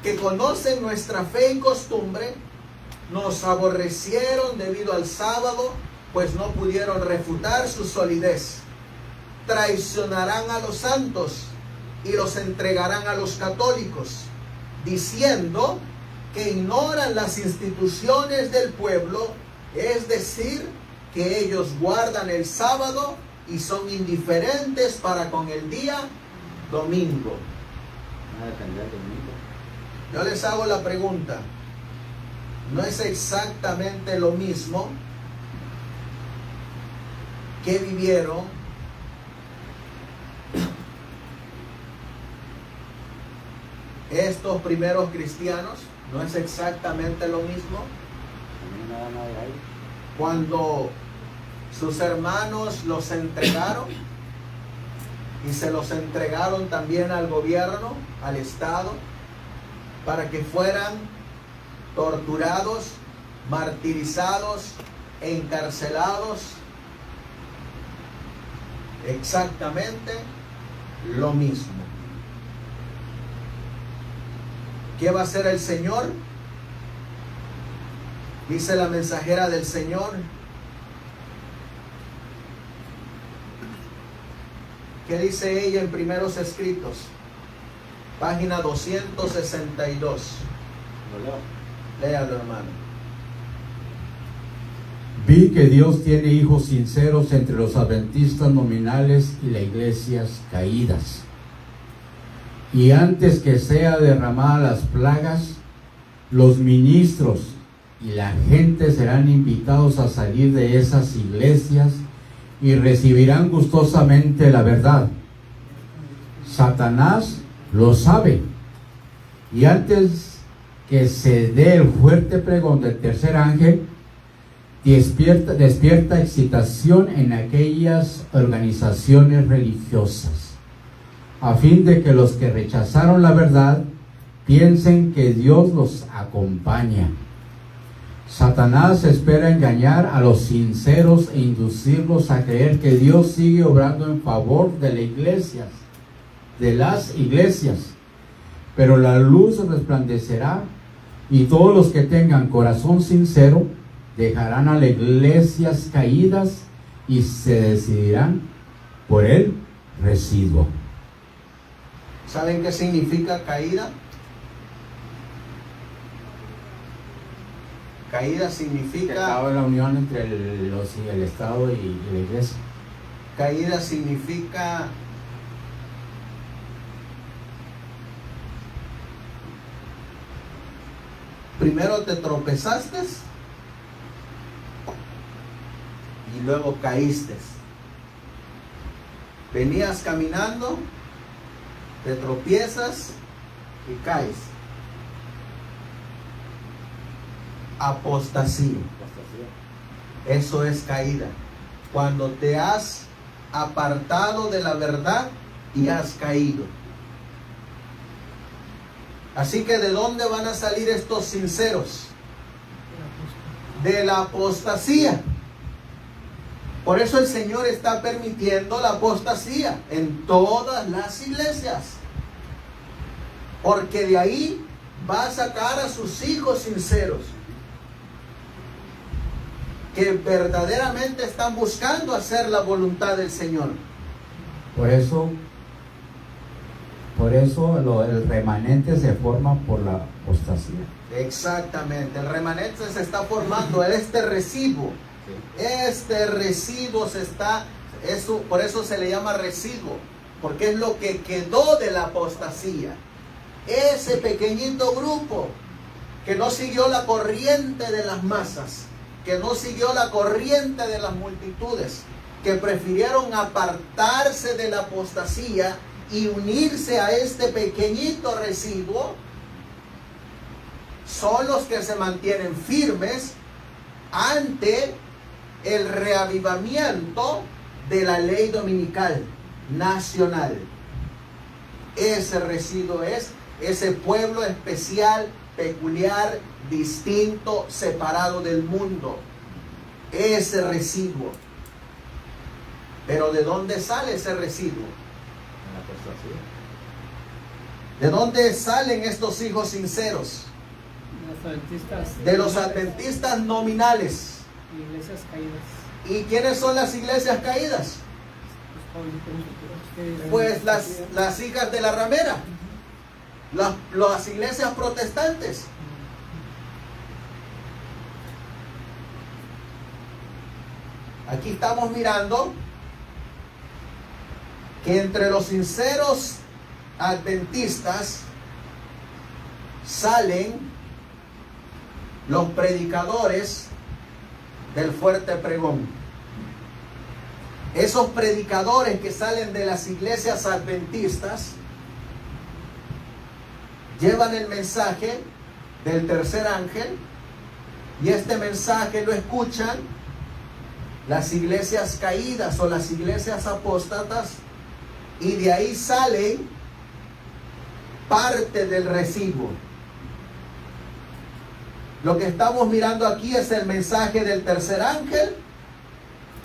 que conocen nuestra fe y costumbre, nos aborrecieron debido al sábado, pues no pudieron refutar su solidez. Traicionarán a los santos y los entregarán a los católicos, diciendo que ignoran las instituciones del pueblo, es decir, que ellos guardan el sábado y son indiferentes para con el día domingo. Van a defender el domingo. Yo les hago la pregunta: ¿no es exactamente lo mismo que vivieron estos primeros cristianos? ¿No es exactamente lo mismo? A mí no me da nada de aire. Cuando sus hermanos los entregaron y se los entregaron también al gobierno, al Estado, para que fueran torturados, martirizados, encarcelados. Exactamente lo mismo. ¿Qué va a hacer el Señor? Dice la mensajera del Señor. ¿Qué dice ella en Primeros Escritos? Página 262. Léalo, hermano. Vi que Dios tiene hijos sinceros entre los adventistas nominales y las iglesias caídas. Y antes que sea derramada las plagas, los ministros y la gente serán invitados a salir de esas iglesias y recibirán gustosamente la verdad. Satanás lo sabe, y antes que se dé el fuerte pregón del tercer ángel, despierta excitación en aquellas organizaciones religiosas, a fin de que los que rechazaron la verdad piensen que Dios los acompaña. Satanás espera engañar a los sinceros e inducirlos a creer que Dios sigue obrando en favor de las iglesias, pero la luz resplandecerá y todos los que tengan corazón sincero dejarán a las iglesias caídas y se decidirán por el residuo. ¿Saben qué significa caída? Caída significa... Estado en la unión entre el Estado y la iglesia. Caída significa primero te tropezaste y luego caíste. Venías caminando, te tropiezas y caes. Apostasía. Eso es caída. Cuando te has apartado de la verdad y has caído. Así que ¿de dónde van a salir estos sinceros? De la apostasía. Por eso el Señor está permitiendo la apostasía en todas las iglesias. Porque de ahí va a sacar a sus hijos sinceros, que verdaderamente están buscando hacer la voluntad del Señor. Por eso el remanente se forma por la apostasía. Exactamente, el remanente se está formando, este residuo. Este residuo por eso se le llama residuo, porque es lo que quedó de la apostasía. Ese pequeñito grupo que no siguió la corriente de las masas, que no siguió la corriente de las multitudes, que prefirieron apartarse de la apostasía y unirse a este pequeñito residuo, son los que se mantienen firmes ante el reavivamiento de la ley dominical nacional. Ese residuo es ese pueblo especial, peculiar, distinto, separado del mundo. Ese residuo. Pero ¿de dónde sale ese residuo? ¿De dónde salen estos hijos sinceros? De los adventistas nominales. Iglesias caídas. ¿Y quiénes son las iglesias caídas? Pues las hijas de la ramera, las iglesias protestantes. Aquí estamos mirando que entre los sinceros adventistas salen los predicadores del fuerte pregón. Esos predicadores que salen de las iglesias adventistas llevan el mensaje del tercer ángel, y este mensaje lo escuchan las iglesias caídas o las iglesias apóstatas, y de ahí sale parte del recibo. Lo que estamos mirando aquí es el mensaje del tercer ángel,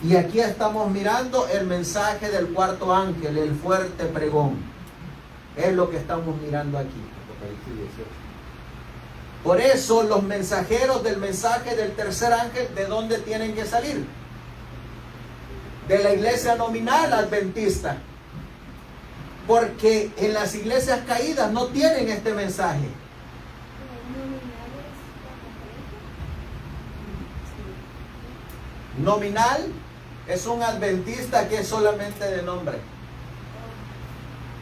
y aquí estamos mirando el mensaje del cuarto ángel, el fuerte pregón. Es lo que estamos mirando aquí. Apocalipsis 18. Por eso los mensajeros del mensaje del tercer ángel, ¿de dónde tienen que salir? De la iglesia nominal adventista. Porque en las iglesias caídas no tienen este mensaje. Nominal es un adventista que es solamente de nombre,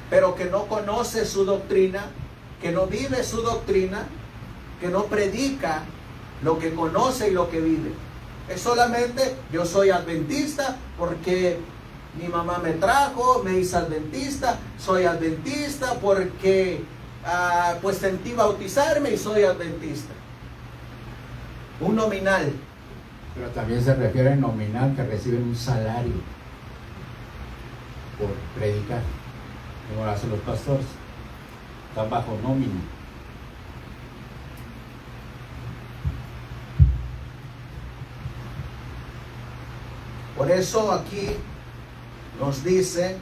pero que no conoce su doctrina, que no vive su doctrina, que no predica lo que conoce y lo que vive. Es solamente yo soy adventista porque mi mamá me trajo, me hizo adventista, soy adventista porque pues sentí bautizarme y soy adventista. Un nominal. Pero también se refiere a nominal, que reciben un salario por predicar, como lo hacen los pastores. Están bajo nómina. Por eso aquí nos dice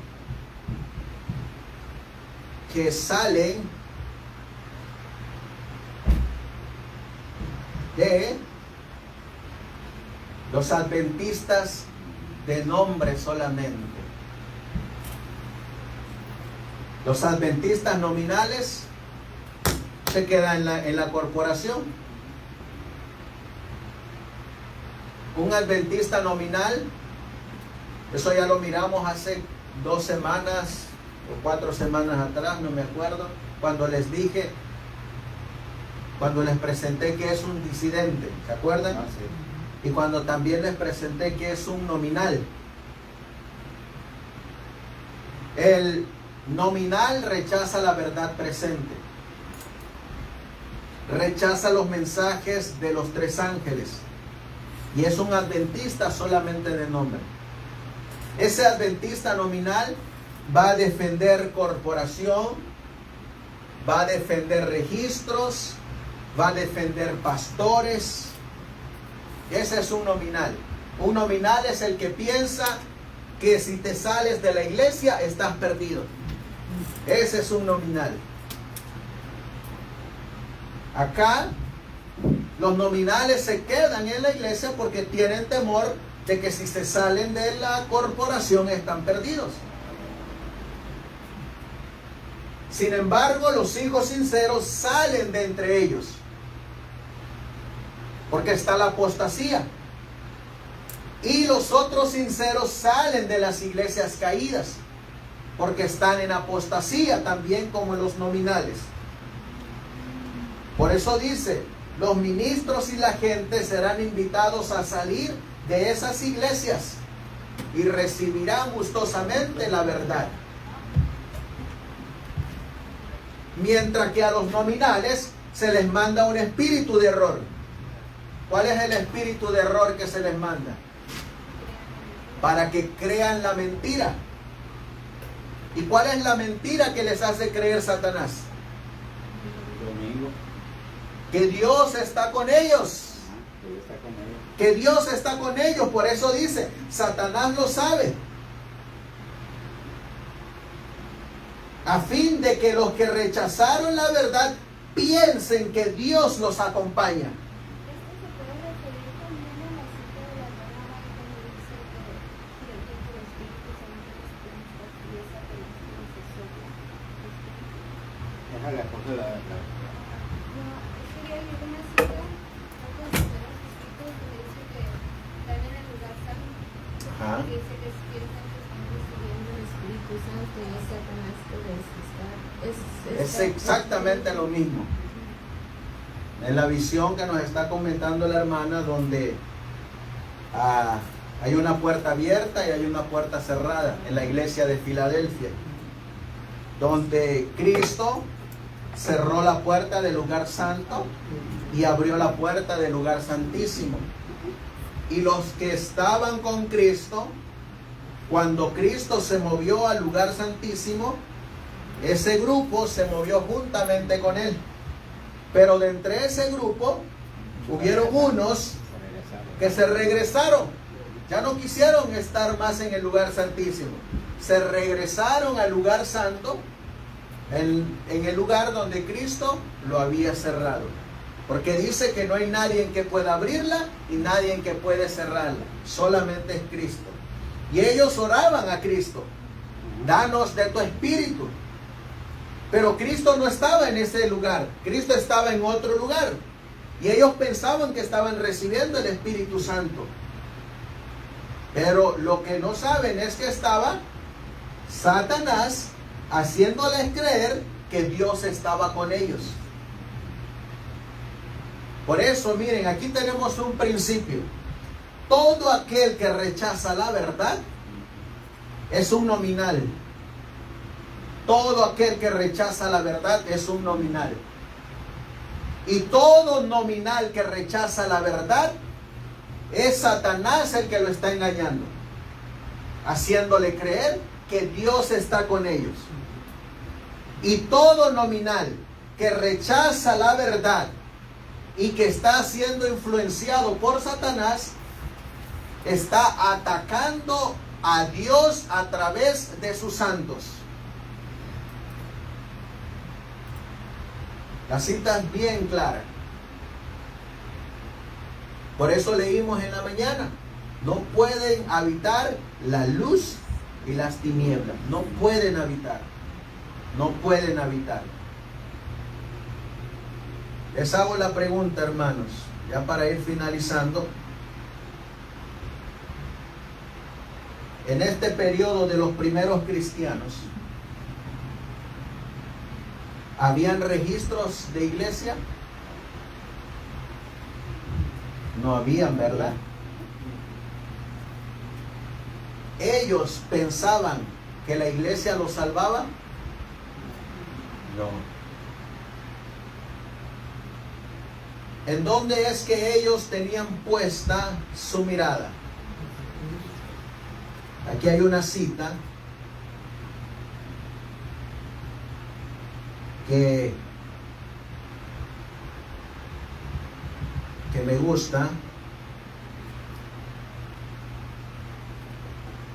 que salen de los adventistas de nombre solamente. Los adventistas nominales se quedan en la corporación. Un adventista nominal, eso ya lo miramos hace 2 semanas o 4 semanas atrás, no me acuerdo, cuando les dije, cuando les presenté que es un disidente, ¿se acuerdan? Sí. Y cuando también les presenté que es un nominal. El nominal rechaza la verdad presente, rechaza los mensajes de los 3 ángeles, y es un adventista solamente de nombre. Ese adventista nominal va a defender corporación, va a defender registros, va a defender pastores. Ese es un nominal. Un nominal es el que piensa que si te sales de la iglesia estás perdido. Ese es un nominal. Acá los nominales se quedan en la iglesia porque tienen temor de que si se salen de la corporación están perdidos. Sin embargo, los hijos sinceros salen de entre ellos, porque está la apostasía. Y los otros sinceros salen de las iglesias caídas, porque están en apostasía también como los nominales. Por eso dice, los ministros y la gente serán invitados a salir de esas iglesias y recibirán gustosamente la verdad. Mientras que a los nominales se les manda un espíritu de error. ¿Cuál es el espíritu de error que se les manda? Para que crean la mentira. ¿Y cuál es la mentira que les hace creer Satanás? Domingo. Que Dios está con ellos. Él está con ellos. Que Dios está con ellos. Por eso dice, Satanás lo sabe. A fin de que los que rechazaron la verdad piensen que Dios los acompaña. Déjale a Jorge la... Ajá. Es exactamente lo mismo. En la visión que nos está comentando la hermana, donde hay una puerta abierta y hay una puerta cerrada en la iglesia de Filadelfia, donde Cristo cerró la puerta del lugar santo y abrió la puerta del lugar santísimo. Y los que estaban con Cristo, cuando Cristo se movió al lugar santísimo, ese grupo se movió juntamente con él. Pero de entre ese grupo, hubieron unos que se regresaron. Ya no quisieron estar más en el lugar santísimo. Se regresaron al lugar santo, en el lugar donde Cristo lo había cerrado. Porque dice que no hay nadie que pueda abrirla y nadie que puede cerrarla. Solamente es Cristo. Y ellos oraban a Cristo: danos de tu espíritu. Pero Cristo no estaba en ese lugar. Cristo estaba en otro lugar. Y ellos pensaban que estaban recibiendo el Espíritu Santo. Pero lo que no saben es que estaba Satanás haciéndoles creer que Dios estaba con ellos. Por eso, miren, aquí tenemos un principio. Todo aquel que rechaza la verdad es un nominal. Todo aquel que rechaza la verdad es un nominal. Y todo nominal que rechaza la verdad es Satanás el que lo está engañando, haciéndole creer que Dios está con ellos. Y todo nominal que rechaza la verdad y que está siendo influenciado por Satanás, está atacando a Dios a través de sus santos. La cita es bien clara. Por eso leímos en la mañana: no pueden habitar la luz y las tinieblas. No pueden habitar. No pueden habitar. Les hago la pregunta, hermanos, ya para ir finalizando. En este periodo de los primeros cristianos, ¿habían registros de iglesia? No habían, ¿verdad? ¿Ellos pensaban que la iglesia los salvaba? No. ¿En dónde es que ellos tenían puesta su mirada? Aquí hay una cita que me gusta,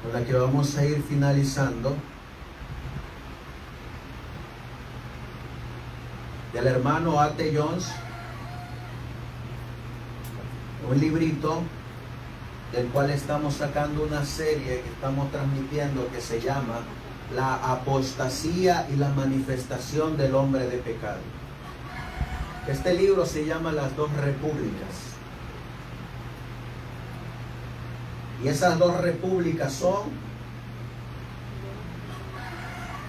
con la que vamos a ir finalizando, del hermano A.T. Jones, un librito del cual estamos sacando una serie que estamos transmitiendo, que se llama La apostasía y la manifestación del hombre de pecado. Este libro se llama Las dos repúblicas. Y esas dos repúblicas son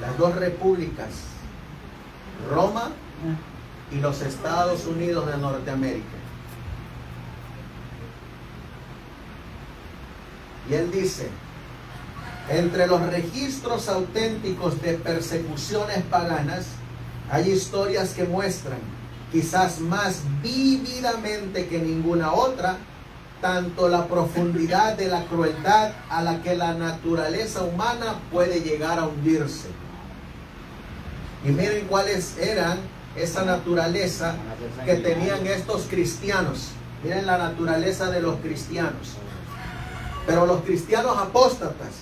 las dos repúblicas: Roma y los Estados Unidos de Norteamérica. Y él dice: entre los registros auténticos de persecuciones paganas hay historias que muestran, quizás más vívidamente que ninguna otra, tanto la profundidad de la crueldad a la que la naturaleza humana puede llegar a hundirse. Y miren cuáles eran esa naturaleza que tenían estos cristianos. Miren la naturaleza de los cristianos. Pero los cristianos apóstatas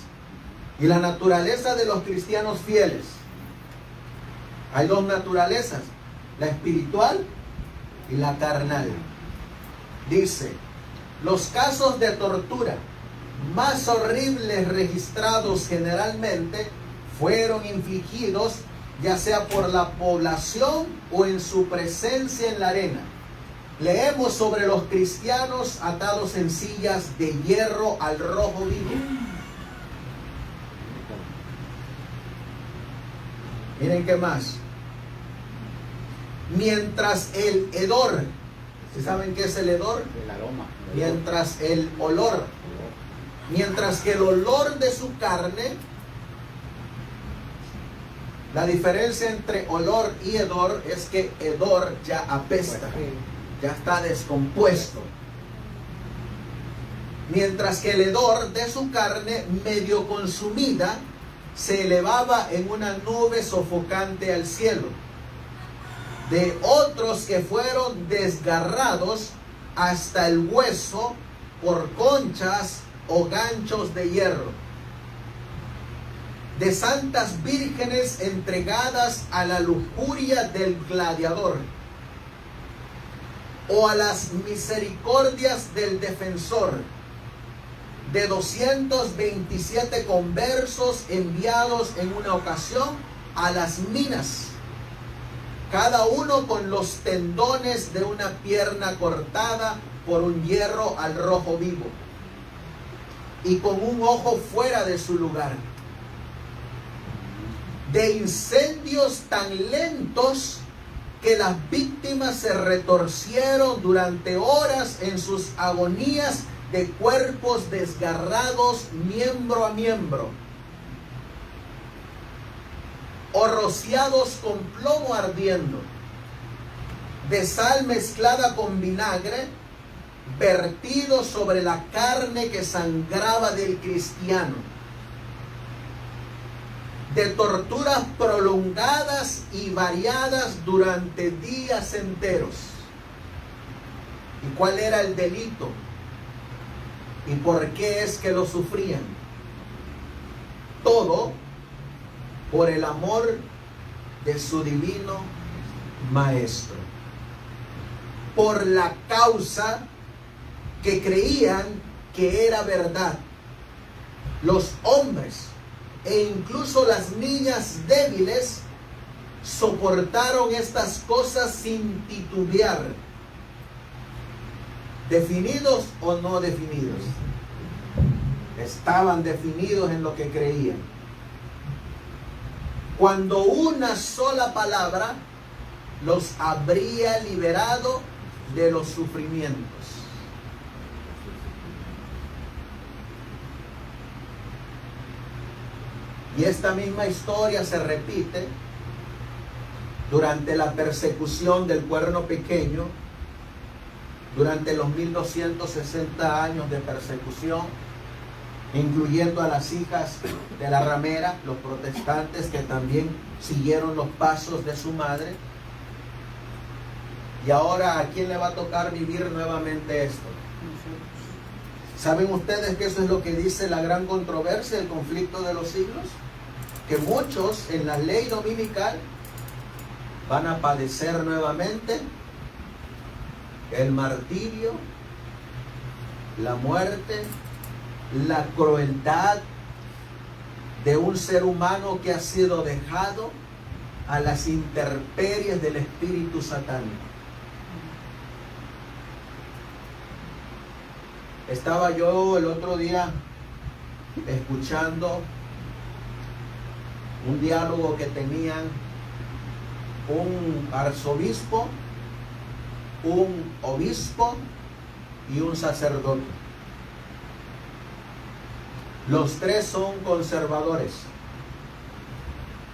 y la naturaleza de los cristianos fieles. Hay dos naturalezas: la espiritual y la carnal. Dice: los casos de tortura más horribles registrados generalmente fueron infligidos ya sea por la población o en su presencia en la arena. Leemos sobre los cristianos atados en sillas de hierro al rojo vivo. Miren qué más. Mientras el hedor, ¿sí saben qué es el hedor? El aroma. Mientras el olor, mientras que el olor de su carne, la diferencia entre olor y hedor es que hedor ya apesta, ya está descompuesto. mientras que el hedor de su carne, medio consumida, se elevaba en una nube sofocante al cielo. De otros que fueron desgarrados hasta el hueso por conchas o ganchos de hierro. De santas vírgenes entregadas a la lujuria del gladiador, o a las misericordias del defensor, de 227 conversos enviados en una ocasión a las minas, cada uno con los tendones de una pierna cortada por un hierro al rojo vivo, y con un ojo fuera de su lugar. De incendios tan lentos que las víctimas se retorcieron durante horas en sus agonías, de cuerpos desgarrados miembro a miembro, o rociados con plomo ardiendo, de sal mezclada con vinagre, vertido sobre la carne que sangraba del cristiano, de torturas prolongadas y variadas durante días enteros. ¿Y cuál era el delito? ¿Y por qué es que lo sufrían? Todo por el amor de su divino Maestro, por la causa que creían que era verdad. Los hombres e incluso las niñas débiles soportaron estas cosas sin titubear, definidos o no definidos. Estaban definidos en lo que creían. Cuando una sola palabra los habría liberado de los sufrimientos. Y esta misma historia se repite durante la persecución del Cuerno Pequeño, durante los 1260 años de persecución, incluyendo a las hijas de la ramera, los protestantes que también siguieron los pasos de su madre. Y ahora, ¿a quién le va a tocar vivir nuevamente esto? ¿Saben ustedes que eso es lo que dice la gran controversia, el conflicto de los siglos? Que muchos en la ley dominical van a padecer nuevamente el martirio, la muerte, la crueldad de un ser humano que ha sido dejado a las intemperies del espíritu satánico. Estaba yo el otro día escuchando un diálogo que tenían un arzobispo, un obispo y un sacerdote. Los tres son conservadores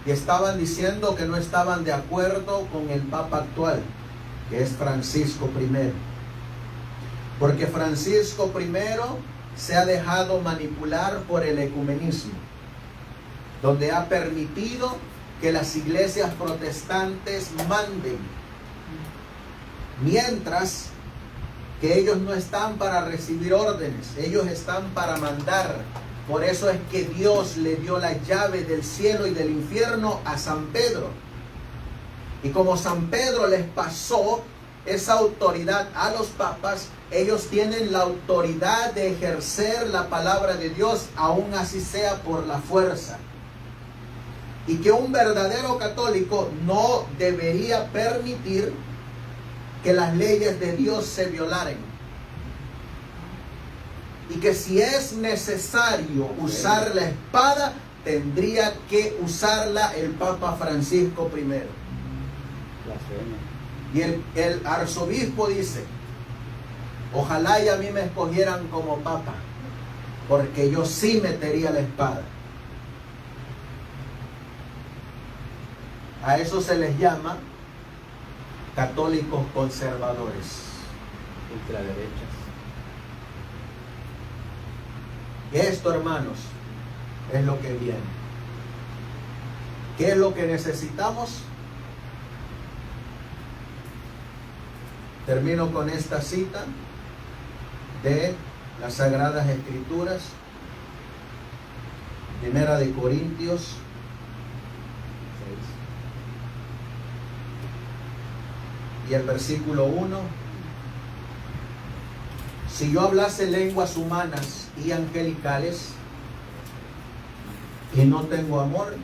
y estaban diciendo que no estaban de acuerdo con el Papa actual, que es Francisco I, porque Francisco I se ha dejado manipular por el ecumenismo, donde ha permitido que las iglesias protestantes manden, mientras que ellos no están para recibir órdenes, ellos están para mandar. Por eso es que Dios le dio la llave del cielo y del infierno a San Pedro. Y como San Pedro les pasó esa autoridad a los papas, ellos tienen la autoridad de ejercer la palabra de Dios, aún así sea por la fuerza. Y que un verdadero católico no debería permitir que las leyes de Dios se violaren. Y que si es necesario usar la espada, tendría que usarla el Papa Francisco I. Y el arzobispo dice: ojalá y a mí me escogieran como papa, porque yo sí metería la espada. A eso se les llama católicos conservadores. Ultraderechas. Esto, hermanos, es lo que viene. ¿Qué es lo que necesitamos? Termino con esta cita de las Sagradas Escrituras, Primera de Corintios 6. Y el versículo 1. Si yo hablase lenguas humanas y angelicales y no tengo amor,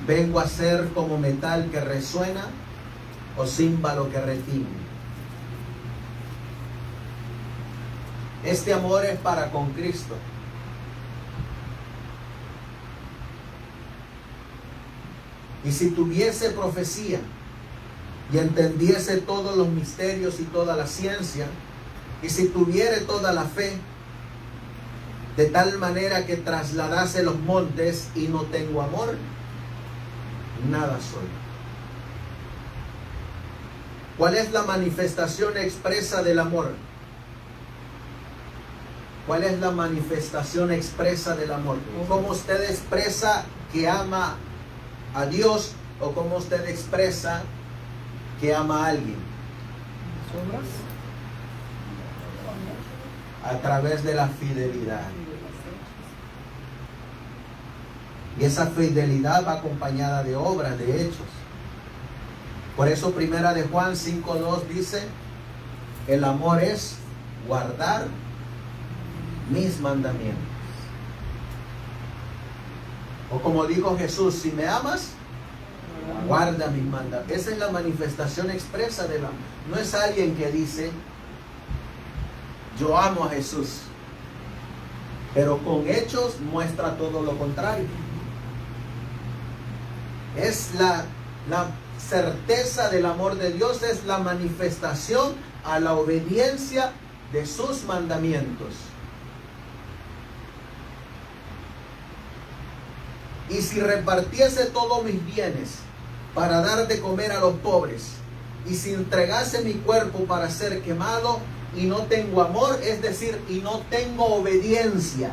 vengo a ser como metal que resuena o címbalo que retiñe. Este amor es para con Cristo. Y si tuviese profecía y entendiese todos los misterios y toda la ciencia, y si tuviere toda la fe, de tal manera que trasladase los montes y no tengo amor, nada soy. ¿Cuál es la manifestación expresa del amor? ¿Cuál es la manifestación expresa del amor? ¿Cómo usted expresa que ama a Dios o cómo usted expresa que ama a alguien? Obras. A través de la fidelidad. Y esa fidelidad va acompañada de obras, de hechos. Por eso Primera de Juan 5:2 dice, el amor es guardar mis mandamientos. O como dijo Jesús, si me amas, guarda mis mandamientos. Esa es la manifestación expresa del amor. No es alguien que dice, yo amo a Jesús, pero con hechos muestra todo lo contrario. Es la certeza del amor de Dios, es la manifestación a la obediencia de sus mandamientos. Y si repartiese todos mis bienes para dar de comer a los pobres, y si entregase mi cuerpo para ser quemado, y no tengo amor, es decir, y no tengo obediencia,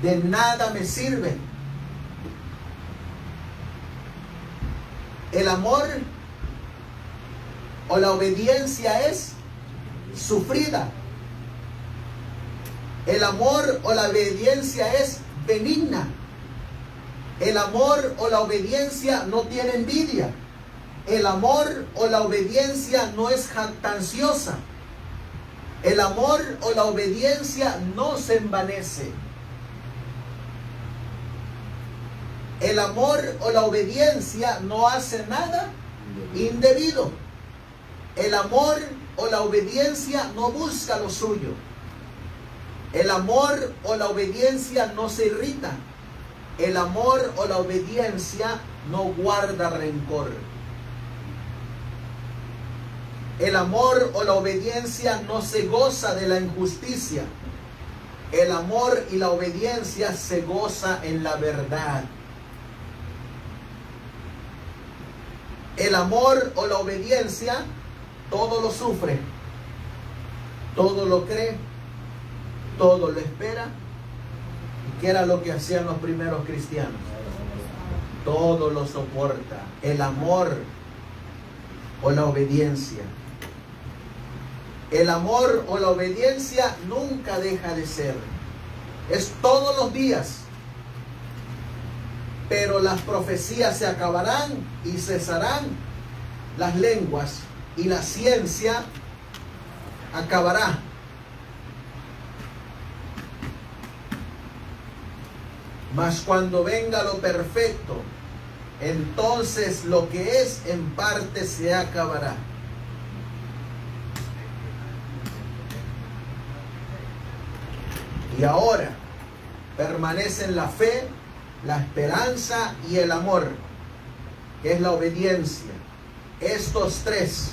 de nada me sirve. El amor o la obediencia es sufrida. El amor o la obediencia es benigna. El amor o la obediencia no tiene envidia. El amor o la obediencia no es jactanciosa. El amor o la obediencia no se envanece. El amor o la obediencia no hace nada indebido. El amor o la obediencia no busca lo suyo. El amor o la obediencia no se irrita. El amor o la obediencia no guarda rencor. El amor o la obediencia no se goza de la injusticia. El amor y la obediencia se goza en la verdad. El amor o la obediencia todo lo sufre, todo lo cree, todo lo espera. ¿Y qué era lo que hacían los primeros cristianos? Todo lo soporta. El amor o la obediencia. El amor o la obediencia nunca deja de ser. Es todos los días. Pero las profecías se acabarán y cesarán. Las lenguas y la ciencia acabará. Mas cuando venga lo perfecto, entonces lo que es en parte se acabará. Y ahora permanecen la fe, la esperanza y el amor, que es la obediencia. Estos tres,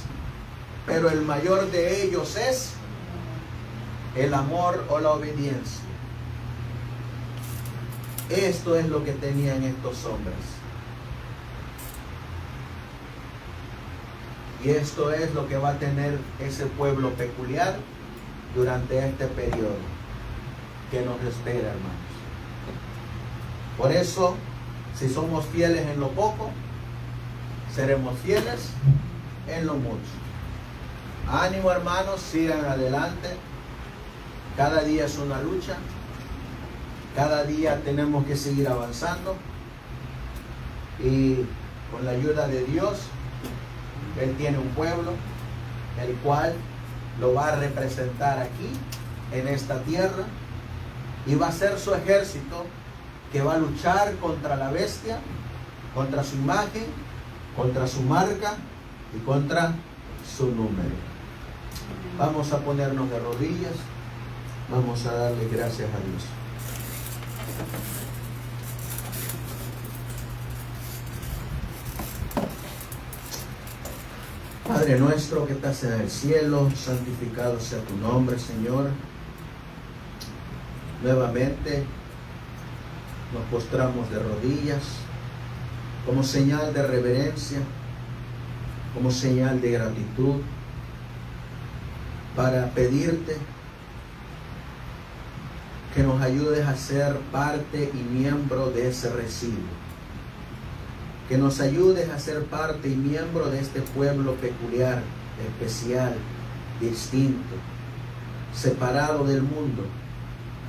pero el mayor de ellos es el amor o la obediencia. Esto es lo que tenían estos hombres. Y esto es lo que va a tener ese pueblo peculiar durante este periodo que nos espera, hermanos. Por eso, si somos fieles en lo poco, seremos fieles en lo mucho. Ánimo, hermanos, sigan adelante. Cada día es una lucha. Cada día tenemos que seguir avanzando. Y con la ayuda de Dios, Él tiene un pueblo, el cual lo va a representar aquí, en esta tierra. Y va a ser su ejército que va a luchar contra la bestia, contra su imagen, contra su marca y contra su número. Vamos a ponernos de rodillas. Vamos a darle gracias a Dios. Padre nuestro que estás en el cielo, santificado sea tu nombre, Señor. Nuevamente nos postramos de rodillas como señal de reverencia, como señal de gratitud, para pedirte que nos ayudes a ser parte y miembro de ese residuo, que nos ayudes a ser parte y miembro de este pueblo peculiar, especial, distinto, separado del mundo,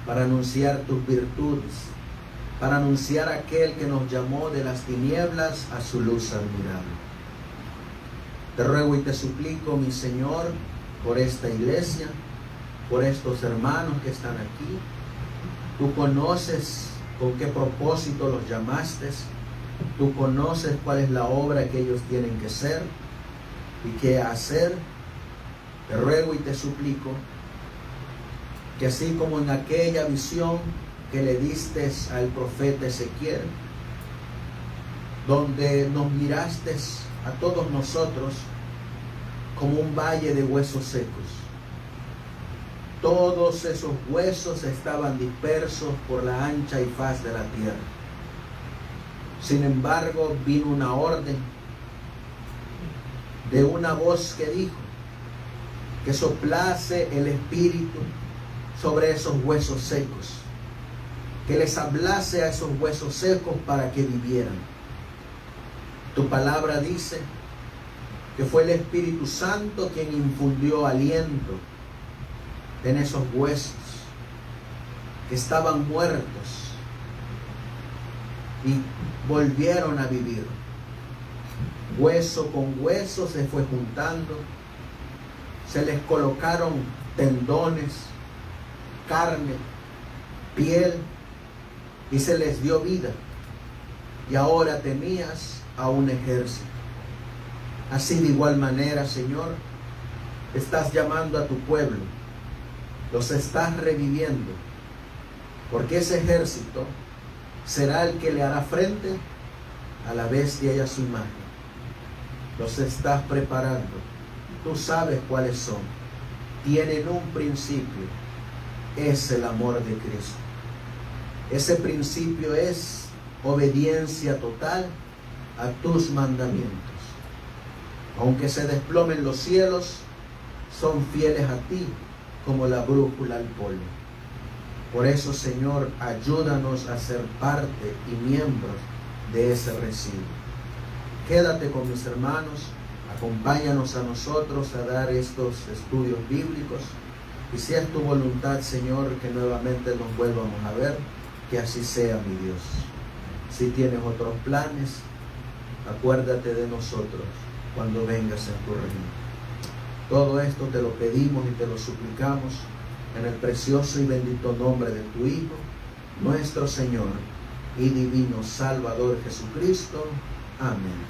para anunciar tus virtudes, para anunciar a aquel que nos llamó de las tinieblas a su luz admirable. Te ruego y te suplico, mi Señor, por esta iglesia, por estos hermanos que están aquí. Tú conoces con qué propósito los llamaste. Tú conoces cuál es la obra que ellos tienen que hacer y qué hacer. Te ruego y te suplico que así como en aquella visión que le diste al profeta Ezequiel, donde nos miraste a todos nosotros como un valle de huesos secos. Todos esos huesos estaban dispersos por la ancha y faz de la tierra. Sin embargo, vino una orden de una voz que dijo que soplase el Espíritu sobre esos huesos secos, que les hablase a esos huesos secos para que vivieran. Tu palabra dice que fue el Espíritu Santo quien infundió aliento en esos huesos que estaban muertos y volvieron a vivir. Hueso con hueso se fue juntando, se les colocaron tendones, carne, piel, y se les dio vida. Y ahora tenías a un ejército. Así de igual manera, Señor, estás llamando a tu pueblo, los estás reviviendo, porque ese ejército será el que le hará frente a la bestia y a su imagen. Los estás preparando. Tú sabes cuáles son. Tienen un principio. Es el amor de Cristo. Ese principio es obediencia total a tus mandamientos. Aunque se desplomen los cielos, son fieles a ti como la brújula al polo. Por eso, Señor, ayúdanos a ser parte y miembros de ese residuo. Quédate con mis hermanos, acompáñanos a nosotros a dar estos estudios bíblicos, y si es tu voluntad, Señor, que nuevamente nos vuelvamos a ver, que así sea, mi Dios. Si tienes otros planes, acuérdate de nosotros cuando vengas en tu reino. Todo esto te lo pedimos y te lo suplicamos en el precioso y bendito nombre de tu Hijo, nuestro Señor y divino Salvador Jesucristo. Amén.